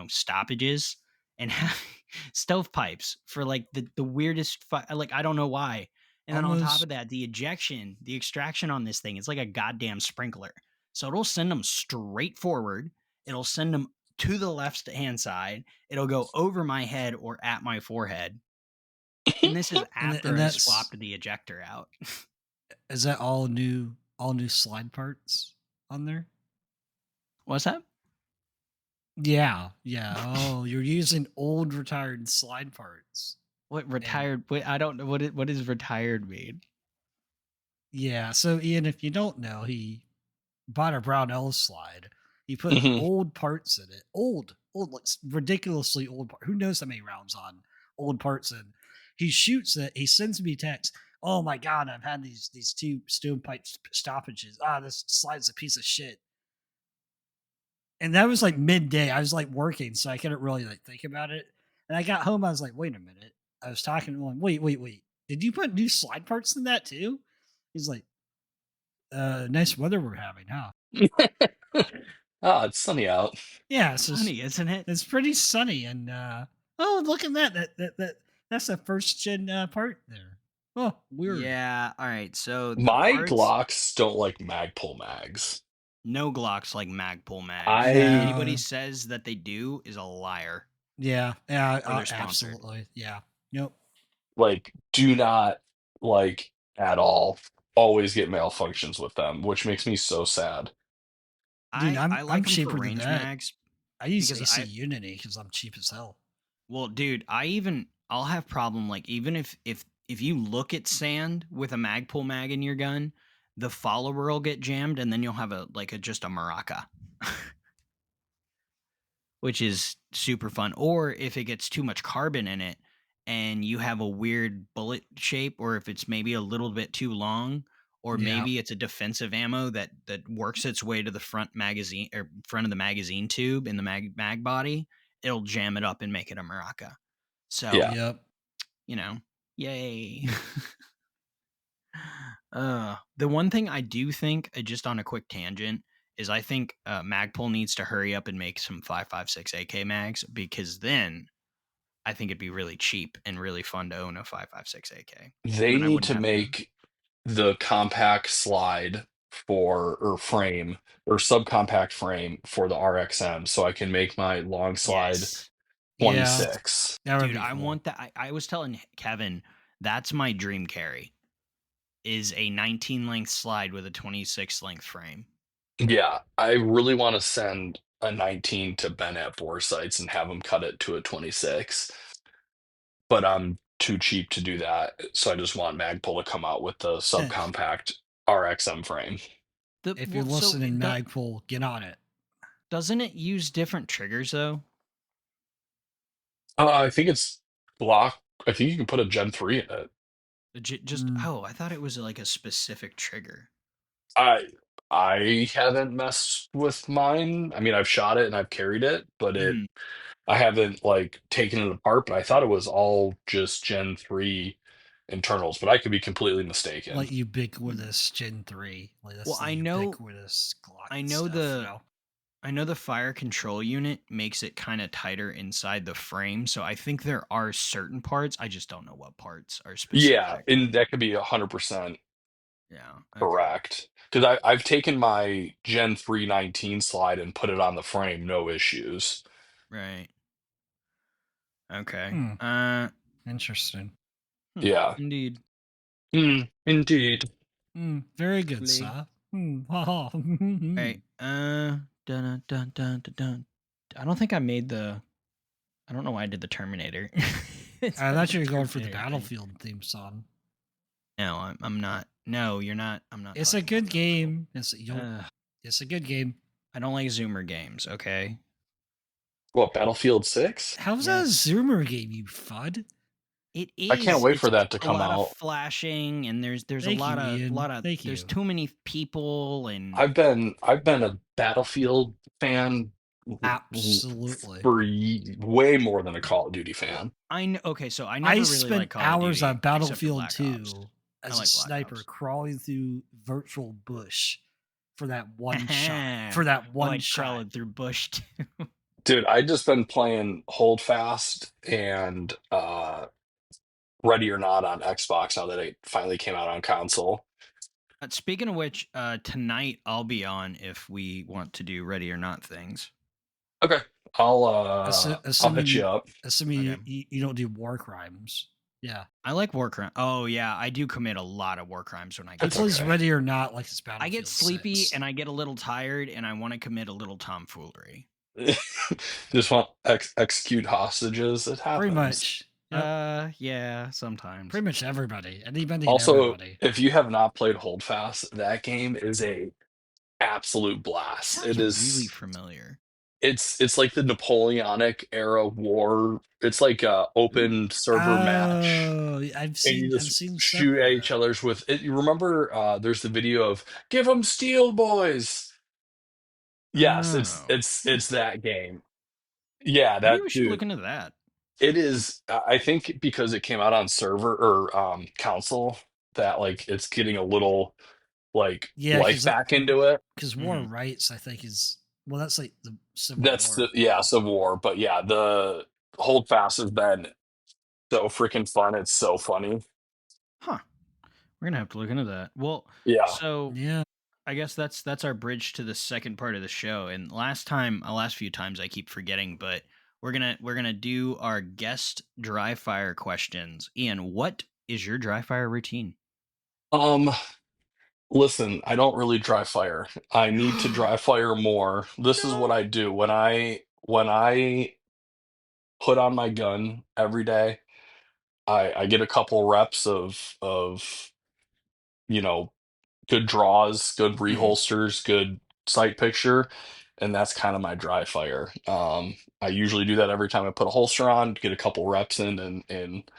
stoppages and stovepipes for like the weirdest like I don't know why. And then on top of that, the extraction on this thing is like a goddamn sprinkler. So it'll send them straight forward. It'll send them to the left hand side. It'll go over my head or at my forehead. And this is after I swapped the ejector out. Is that all new slide parts on there? What's that? Yeah. Oh, you're using old retired slide parts. What retired? I don't know what does retired mean. Yeah. So Ian, if you don't know, he bought a Brownell slide. He put old parts in it. Old, like ridiculously old. Who knows how many rounds on old parts in? He shoots it. He sends me text. Oh my god, I've had these 2 stovepipe stoppages. This slide's a piece of shit. And that was like midday. I was like working, so I couldn't really like think about it. And I got home. I was like, wait a minute. I was talking to him. Wait. did you put new slide parts in that too? He's like, nice weather we're having, huh? Oh, it's sunny out. Yeah, it's Funny, isn't it? It's pretty sunny, and oh, look at that's a first gen part there. Oh, weird. Yeah. All right. So the My parts, Glocks don't like Magpul mags. no Glocks like Magpul mags. Anybody No. says that they do is a liar. Yeah, Or they're sponsored. absolutely. Yeah. Yep. Like, do not like at all. Always get malfunctions with them, which makes me so sad. Dude, I like them for cheaper than range that. mags. I use because AC Unity because I'm cheap as hell. Well, dude, I'll have problem like even if you look at sand with a Magpul mag in your gun, the follower will get jammed, and then you'll have just a maraca. Which is super fun. Or if it gets too much carbon in it and you have a weird bullet shape, or if it's maybe a little bit too long, or maybe it's a defensive ammo that works its way to the front magazine or front of the magazine tube in the mag body, it'll jam it up and make it a maraca. So, Yeah. Yep. Yay. The one thing I do think, just on a quick tangent, is I think Magpul needs to hurry up and make some 5.56 AK mags, because then I think it'd be really cheap and really fun to own a 5.56 AK. They need to make the compact slide or frame or subcompact frame for the RXM so I can make my long slide 26. Yeah, dude, I want that. I was telling Kevin, that's my dream carry, is a 19 length slide with a 26 length frame. Yeah, I really want to send a 19 to Ben at Boresights and have him cut it to a 26. But I'm too cheap to do that, so I just want Magpul to come out with the subcompact RXM frame. If you're listening, Magpul, get on it. Doesn't it use different triggers though? I think it's Glock. I think you can put a Gen 3 in it. I thought it was like a specific trigger. I haven't messed with mine. I mean, I've shot it and I've carried it, but I haven't like taken it apart. But I thought it was all just Gen 3 internals, but I could be completely mistaken. Like ubiquitous Gen 3. Like that's well, I know the fire control unit makes it kind of tighter inside the frame, so I think there are certain parts. I just don't know what parts are specific. Yeah, and that could be 100% correct. Because I've taken my Gen 319 slide and put it on the frame, no issues. Right. Okay. Interesting. Yeah. Indeed. Indeed. Very good, sir. Hey, dun, dun, dun, dun, dun. I don't think I made the. I don't know why I did the Terminator. I thought you were going for the Battlefield theme song. No, I'm not. No, you're not. I'm not. It's a good game. It's a good game. I don't like Zoomer games. Okay. What, Battlefield 6? How's that a Zoomer game, you fud? It is. I can't wait for that to come out. A lot of flashing, and there's a lot of there's too many people, and I've been a Battlefield fan absolutely for way more than a Call of Duty fan. So I never really spent Call hours of Duty, on Battlefield 2 as a sniper Ops. crawling through virtual bush for that one shot. For that one shot. Crawling through bush too. Dude, I just been playing Hold Fast and Ready or Not on Xbox now that it finally came out on console. Speaking of which, tonight I'll be on if we want to do Ready or Not things. Okay, I'll hit you up. Assuming you don't do war crimes. Yeah, I like war crime. Oh yeah, I do commit a lot of war crimes when I get. He plays Ready or Not like it's Battlefield. I get sleepy 6. and I get a little tired and I want to commit a little tomfoolery. Just want execute hostages. It happens. Pretty much. Yep. Yeah, sometimes. Pretty much everybody. Anybody. Also, everybody. if you have not played Hold Fast, that game is a absolute blast. It is really familiar. It's like the Napoleonic era war. It's like a open server match. Oh, I've seen shoot at each other's with it. You remember? There's the video of "Give them steel, boys." Yes, it's that game. Yeah, that maybe we should look into that. It is. I think because it came out on server or console, that like it's getting a little like Yeah, life back into it. because War Mhm. Rights, I think, is well, that's like the Civil That's War. the yeah, Civil War. But yeah, the Hold Fast has been so freaking fun. It's so funny. Huh. We're gonna have to look into that. Well, Yeah. so Yeah. I guess that's our bridge to the second part of the show. And last few times I keep forgetting, but we're gonna do our guest dry fire questions. Ian, what is your dry fire routine? Um. Listen, I don't really dry fire. I need to dry fire more. This is what No. I do when I put on my gun every day. I get a couple reps of you know good draws, good Mhm. reholsters, good sight picture, and that's kind of my dry fire. I usually do that every time I put a holster on, get a couple reps in, and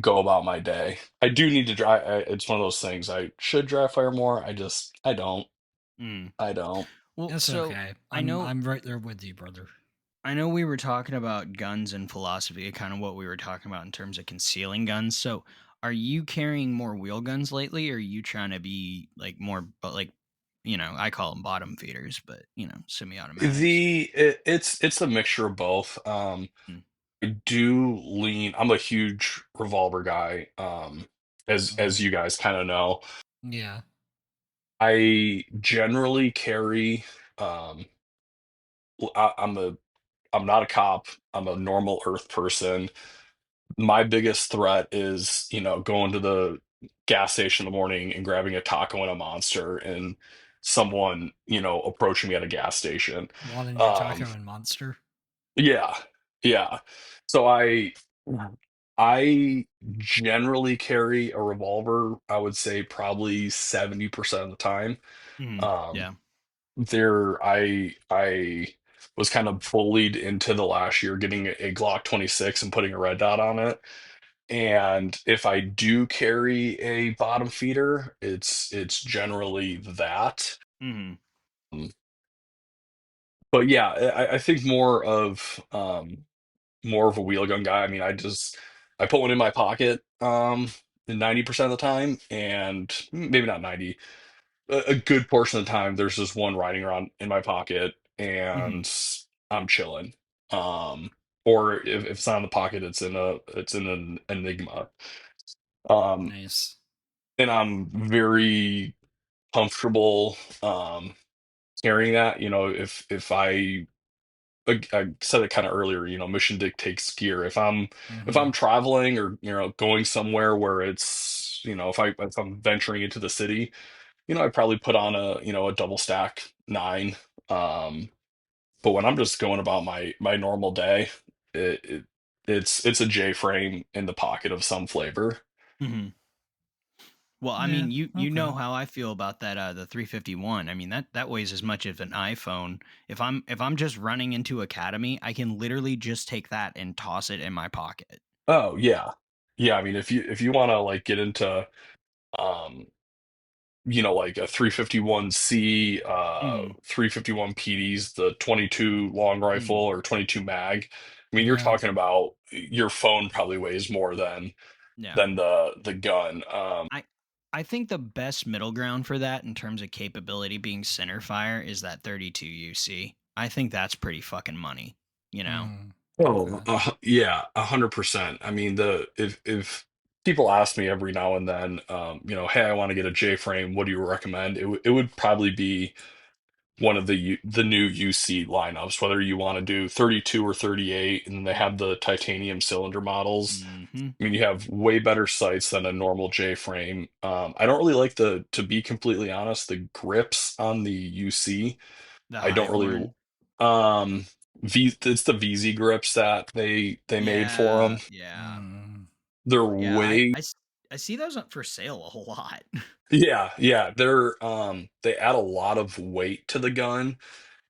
go about my day. I do need to dry. It's one of those things. I should dry fire more. I don't. Mm. I don't. Well, That's so okay. I know I'm right there with you, brother. I know we were talking about guns and philosophy, kind of what we were talking about in terms of concealing guns. So, are you carrying more wheel guns lately, or are you trying to be like more, but like, I call them bottom feeders, but semi-automatics. It's a mixture of both. Mm. I do lean. I'm a huge revolver guy. As Mm, you guys kind of know, yeah. I generally carry. Um, I'm not a cop. I'm a normal Earth person. My biggest threat is, going to the gas station in the morning and grabbing a taco and a monster, and someone, approaching me at a gas station. Wanting your Um, taco and monster. yeah, yeah. So I generally carry a revolver. I would say probably 70% of the time. Mhm. Um, Yeah. I was kind of bullied into the last year getting a Glock 26 and putting a red dot on it. And if I do carry a bottom feeder, it's generally that. Hmm. Um, But yeah, I think more of a wheel gun guy. I mean, I put one in my pocket 90% of the time, and maybe not 90, a good portion of the time there's just one riding around in my pocket, Hmm. and I'm chilling. Um, or if it's not in the pocket, it's in an Enigma. Um, Nice. and I'm very comfortable carrying that. I said it kind of earlier, mission dictates gear. If I'm Mm-hmm. traveling or going somewhere where it's if I'm venturing into the city, I probably put on a double stack nine. Um, but when I'm just going about my normal day, it's a J frame in the pocket of some flavor. Hmm. Well, I Yeah. mean, you know Okay. how I feel about that the 351. I mean, that weighs as much as an iPhone. If I'm just running into Academy, I can literally just take that and toss it in my pocket. Oh yeah, yeah. I mean, if you want to like get into um like a 351C, Hmm. 351 PDs, the 22 long rifle Hmm. or 22 mag. I mean, you're Yeah. talking about your phone probably weighs more Yeah. than the gun. I I think the best middle ground for that in terms of capability being center fire is that 32 UC. I think that's pretty fucking money, you know. Mm, Oh, okay. yeah, 100%. I mean, if people ask me every now and then, hey, I want to get a J frame. What do you recommend? It would probably be one of the new UC lineups, whether you want to do 32 or 38, and they have the titanium cylinder models. Mm-hmm. I mean, you have way better sights than a normal J frame. I don't really like to be completely honest, the grips on the UC. The I high don't really, horn. um, it's the VZ grips that they made for them. Yeah, yeah. Mm, They're Yeah, way, I see those up for sale a lot. yeah, yeah. They add a lot of weight to the gun.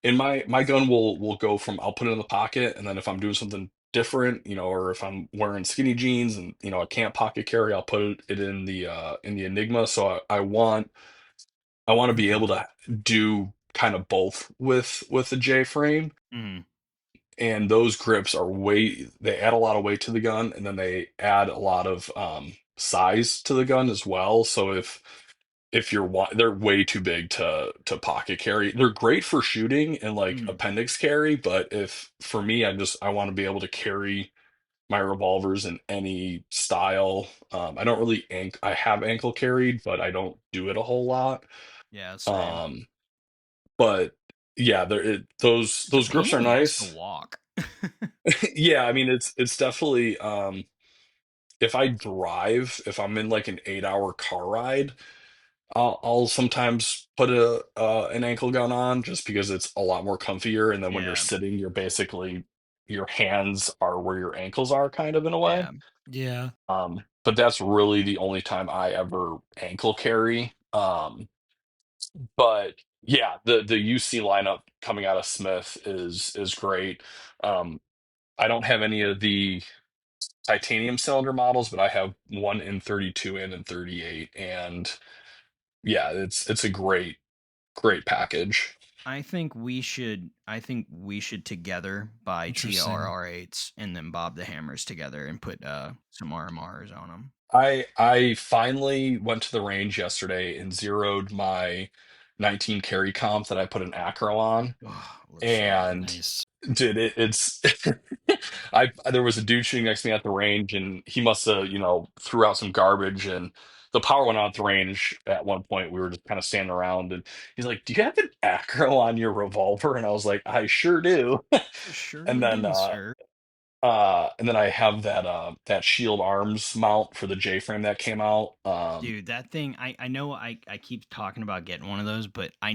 And my gun will go from, I'll put it in the pocket, and then if I'm doing something different, or if I'm wearing skinny jeans and I can't pocket carry, I'll put it in the Enigma. So I want to be okay. able to do kind of both with the J frame. Mm. and those grips are they add a lot of weight to the gun, and then they add a lot of size to the gun as well. So if they're way too big to pocket carry. They're great for shooting and like Mm. appendix carry, but if for me, I want to be able to carry my revolvers in any style. I don't really I have ankle carried, but I don't do it a whole lot. Yeah, same. Um, but yeah, It's a those pain grips in are the ass to nice. walk. Yeah, I mean it's definitely if I drive, if I'm in like an 8-hour car ride, I'll sometimes put an ankle gun on just because it's a lot more comfier. And then when you're Yeah, sitting, you're basically your hands are where your ankles are, kind of in a way. yeah. Yeah. But that's really the only time I ever ankle carry. But yeah, the UC lineup coming out of Smith is great. Um, I don't have any of the titanium cylinder models, but I have one in 32 and in 38, and yeah, it's a great package. I think we should together buy Interesting. TRR8s and then bob the hammers together and put some RMRs on them. I finally went to the range yesterday and zeroed my 19 carry comp that I put an acro on, Oh, looks so good. and Nice. dude, it's I there was a dude shooting next to me at the range, and he must have, threw out some garbage, and the power went out at the range at one point. We were just kind of standing around, and he's like, "Do you have an acro on your revolver?" And I was like, "I sure do." And Surely then do, sir. I have that Shield Arms mount for the J frame that came out. Dude, that thing, I know I keep talking about getting one of those, but I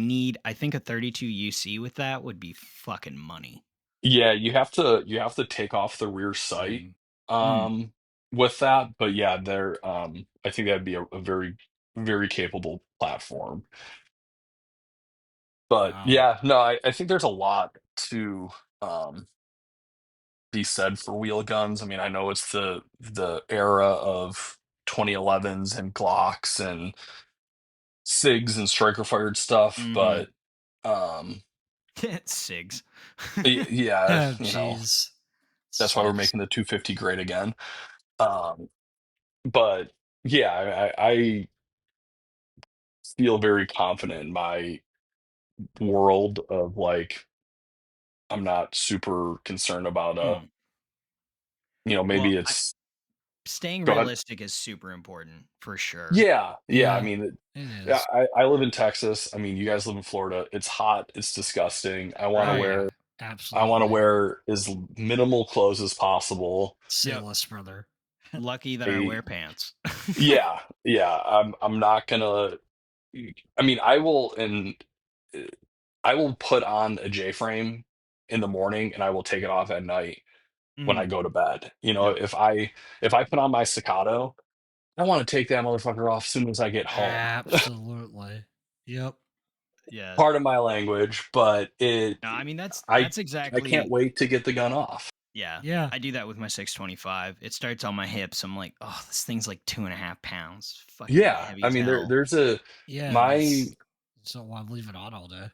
think a 32 UC with that would be fucking money. Yeah, you have to take off the rear sight Dang. Mm. um with that, but yeah, I think that'd be a very very capable platform. But Wow. yeah, no, I think there's a lot to um be said for wheel guns. I mean, I know it's the era of 2011s and Glocks and SIGs and striker fired stuff, Mm-hmm. but um Sigs. yeah, Oh, jeez. that's why we're Six. making the 250 great again. Um but yeah, I feel very confident in my world of like I'm not super concerned about Mm. Well, maybe it's staying go ahead. realistic is super important for sure. Yeah, I Yeah, mean it yeah, is. I live in Texas. I mean, you guys live in Florida. It's hot, it's disgusting. Oh, Right. yeah. I want to Absolutely. wear as minimal clothes as possible. Say Yep. less, brother. Lucky that I I wear pants. yeah, I'm not gonna I mean, uh, I will put on a J frame in the morning and I will take it off at night when I Mm. go to bed. Yep. If I put on my staccato, I want to take that motherfucker off as soon as I get home. Absolutely. Yep. Yeah. Pardon my language, but No, I mean I that's I can't exactly. wait to get the gun off. Yeah, Yeah. I do that with my 625. It starts on my hips. I'm like, oh, this thing's like 2.5 pounds. Fucking Yeah, heavy I as mean hell. there's a Yeah, my that's so why leave it on all day.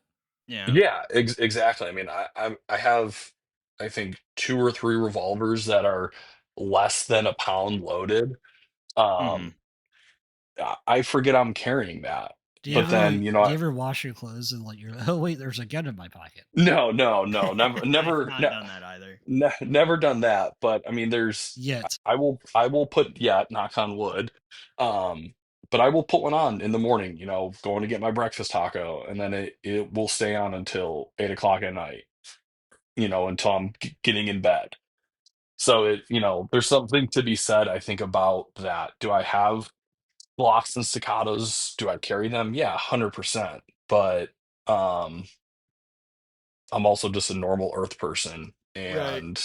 Yeah. yeah, exactly. I mean I have I think two or three revolvers that are less than a pound loaded. Hmm. Um I forget I'm carrying that. Do you But Yeah. then, ever do you ever wash your clothes and like you're oh wait, there's a gun in my pocket. no, never, I've never, not done that either. never done that. But I mean, Yet. I will put, yeah, knock on wood. But I will put one on in the morning, going to get my breakfast taco, and then it will stay on until 8 o'clock at night, until I'm getting in bed. So there's something to be said, I think, about that. Do I have blocks and staccatos? Do I carry them? Yeah, 100%. But, um, I'm also just a normal Earth person, Right. and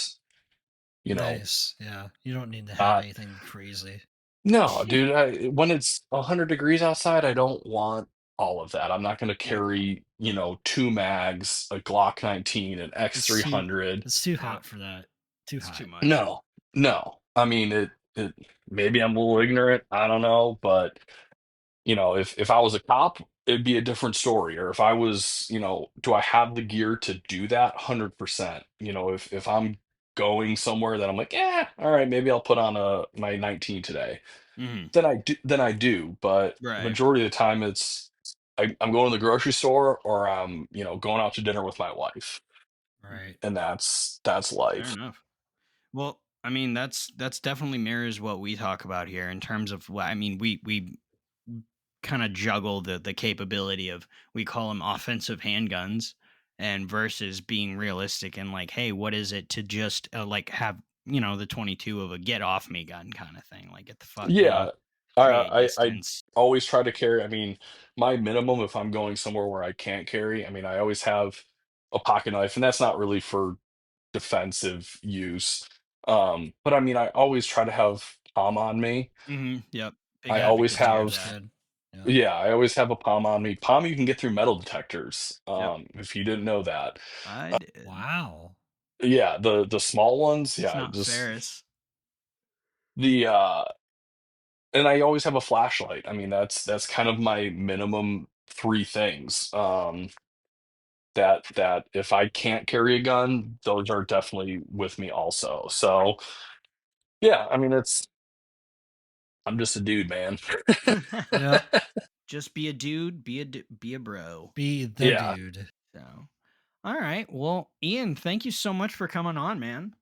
you know, Nice. Yeah. You don't need to have uh, anything crazy. no, dude. When it's 100 degrees outside, I don't want all of that. I'm not going to Yep. carry, two mags, a Glock 19, an X It's too 300. it's too Yep. hot for that. Too It's too hot. much. No, no. I mean, it maybe I'm a little ignorant. I don't know, but if I was a cop, it'd be a different story. Or if I was, do I have the gear to do that? 100%. If I'm going somewhere that I'm like, yeah, all right, maybe I'll put on my 19 today. Mm-hmm. Then I do. But the Right. majority of the time I'm going to the grocery store, or I'm, going out to dinner with my wife. Right. And that's Fair life. enough. Well, I mean, that's definitely mirrors what we talk about here in terms of what I mean. We kind of juggle the capability of, we call them offensive handguns, and versus being realistic and like, hey, what is it to just like have the 22 of a get off me gun kind of thing, like get the fuck, Yeah. I create I distance. always try to carry. I mean, my minimum, if I'm going somewhere where I can't carry, I mean, I always have a pocket knife, and that's not really for defensive use. But I mean, I always try to have palm on me. Yep, big I always advocates here of Palm's have, that. good. Yeah. yeah, I always have a palm on me. Palm you can get through metal detectors. Yep, If you didn't know that. I did. Wow. Yeah, the small ones, It's yeah, not just Ferris. the and I always have a flashlight. I mean, that's kind of my minimum three things. That if I can't carry a gun, those are definitely with me also. So yeah, I mean, I'm just a dude, man. Yep. Just be a dude, be a bro. Be the Yeah. dude. So, all right. Well, Ian, thank you so much for coming on, man.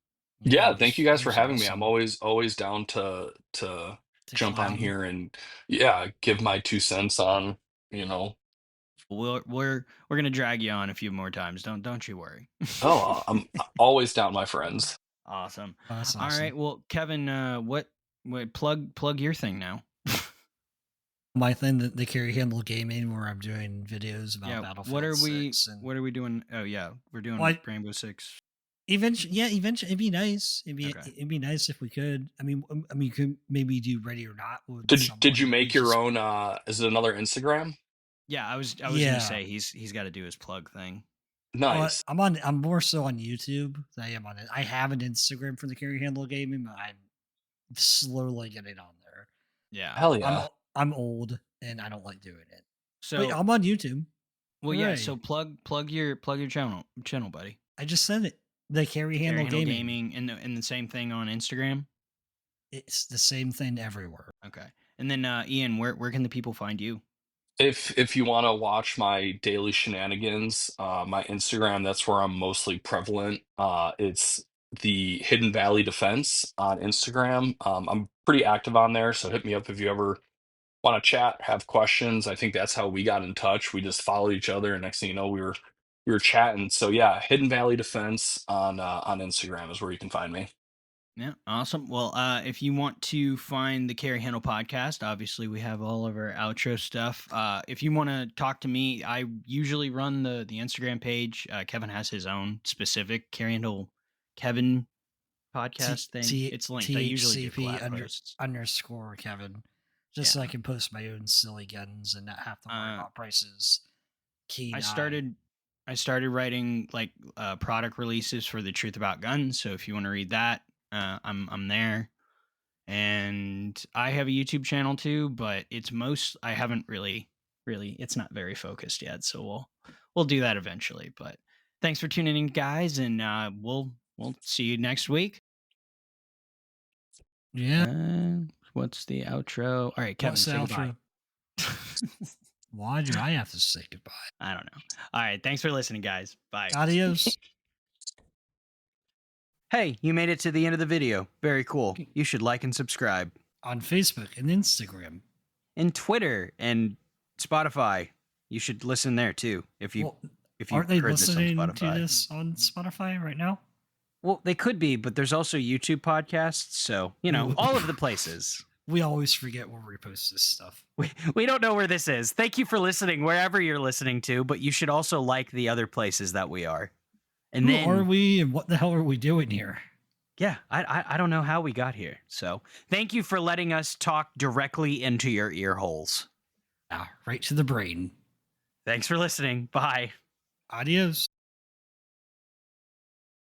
Yeah, Yeah, thank you it guys for was having me. I'm awesome always down to to jump on clown. here and, yeah, give my 2 cents on, you know. We're gonna drag you on a few more times. Don't you worry. Oh, I'm always down, my friends. Awesome. That's All right. awesome. Well, Kevin, what plug your thing now? My thing, that the carry handle gaming, where I'm doing videos about Yeah. Battlefield 6, and What are we doing? Oh yeah, we're doing well, Rainbow Six. eventually it'd be nice. Okay. It'd be nice if we could. You could maybe do Ready or Not with Did you someone. We make your just own is it another Instagram? Yeah, I was gonna Yeah. say he's got to do his plug thing. Nice. I'm more so on YouTube than I am on it. I have an Instagram for the carry handle gaming, but I'm slowly getting on there. Yeah. Hell I'm yeah. I'm old and I don't like doing it. But So I'm on YouTube. well, yeah. So Hooray. plug your channel, buddy. I just said it. The carry Carry handle Handle gaming. Gaming, and the same thing on Instagram. It's the same thing everywhere. Okay. And then Ian, where can the people find you? If you want to watch my daily shenanigans, my Instagram, that's where I'm mostly prevalent. It's the Hidden Valley Defense on Instagram. I'm pretty active on there, so hit me up if you ever want to chat, have questions. I think that's how we got in touch. We just followed each other, and next thing you know, we were chatting. So yeah, Hidden Valley Defense on Instagram is where you can find me. Yeah, awesome. Well, if you want to find the Carry Handle podcast, obviously we have all of our outro stuff. If you want to talk to me, I usually run the Instagram page. Kevin has his own specific Carry Handle Kevin podcast thing. It's linked. I usually do THCP collab posts. underscore Kevin. Just so I can post my own silly guns and not have to worry about prices. I started writing like product releases for the Truth About Guns. So if you want to read that, I'm there. And I have a YouTube channel too, but I haven't really it's not very focused yet. So we'll do that eventually. But thanks for tuning in, guys, and we'll see you next week. Yeah. What's the outro? All right, Kevin, What's the say outro? goodbye. Why do I have to say goodbye? I don't know. All right, thanks for listening, guys. Bye. Adios. Hey, you made it to the end of the video. Very cool. You should like and subscribe. On Facebook and Instagram. And Twitter and Spotify. You should listen there too. If you aren't they heard listening this on to this on Spotify right now? Well, they could be, but there's also YouTube podcasts, so all of the places. We always forget where we post this stuff. We don't know where this is. Thank you for listening wherever you're listening to, but you should also like the other places that we are. And Who are we, and what the hell are we doing here? Yeah, I don't know how we got here. So thank you for letting us talk directly into your ear holes. Right to the brain. Thanks for listening. Bye. Adios.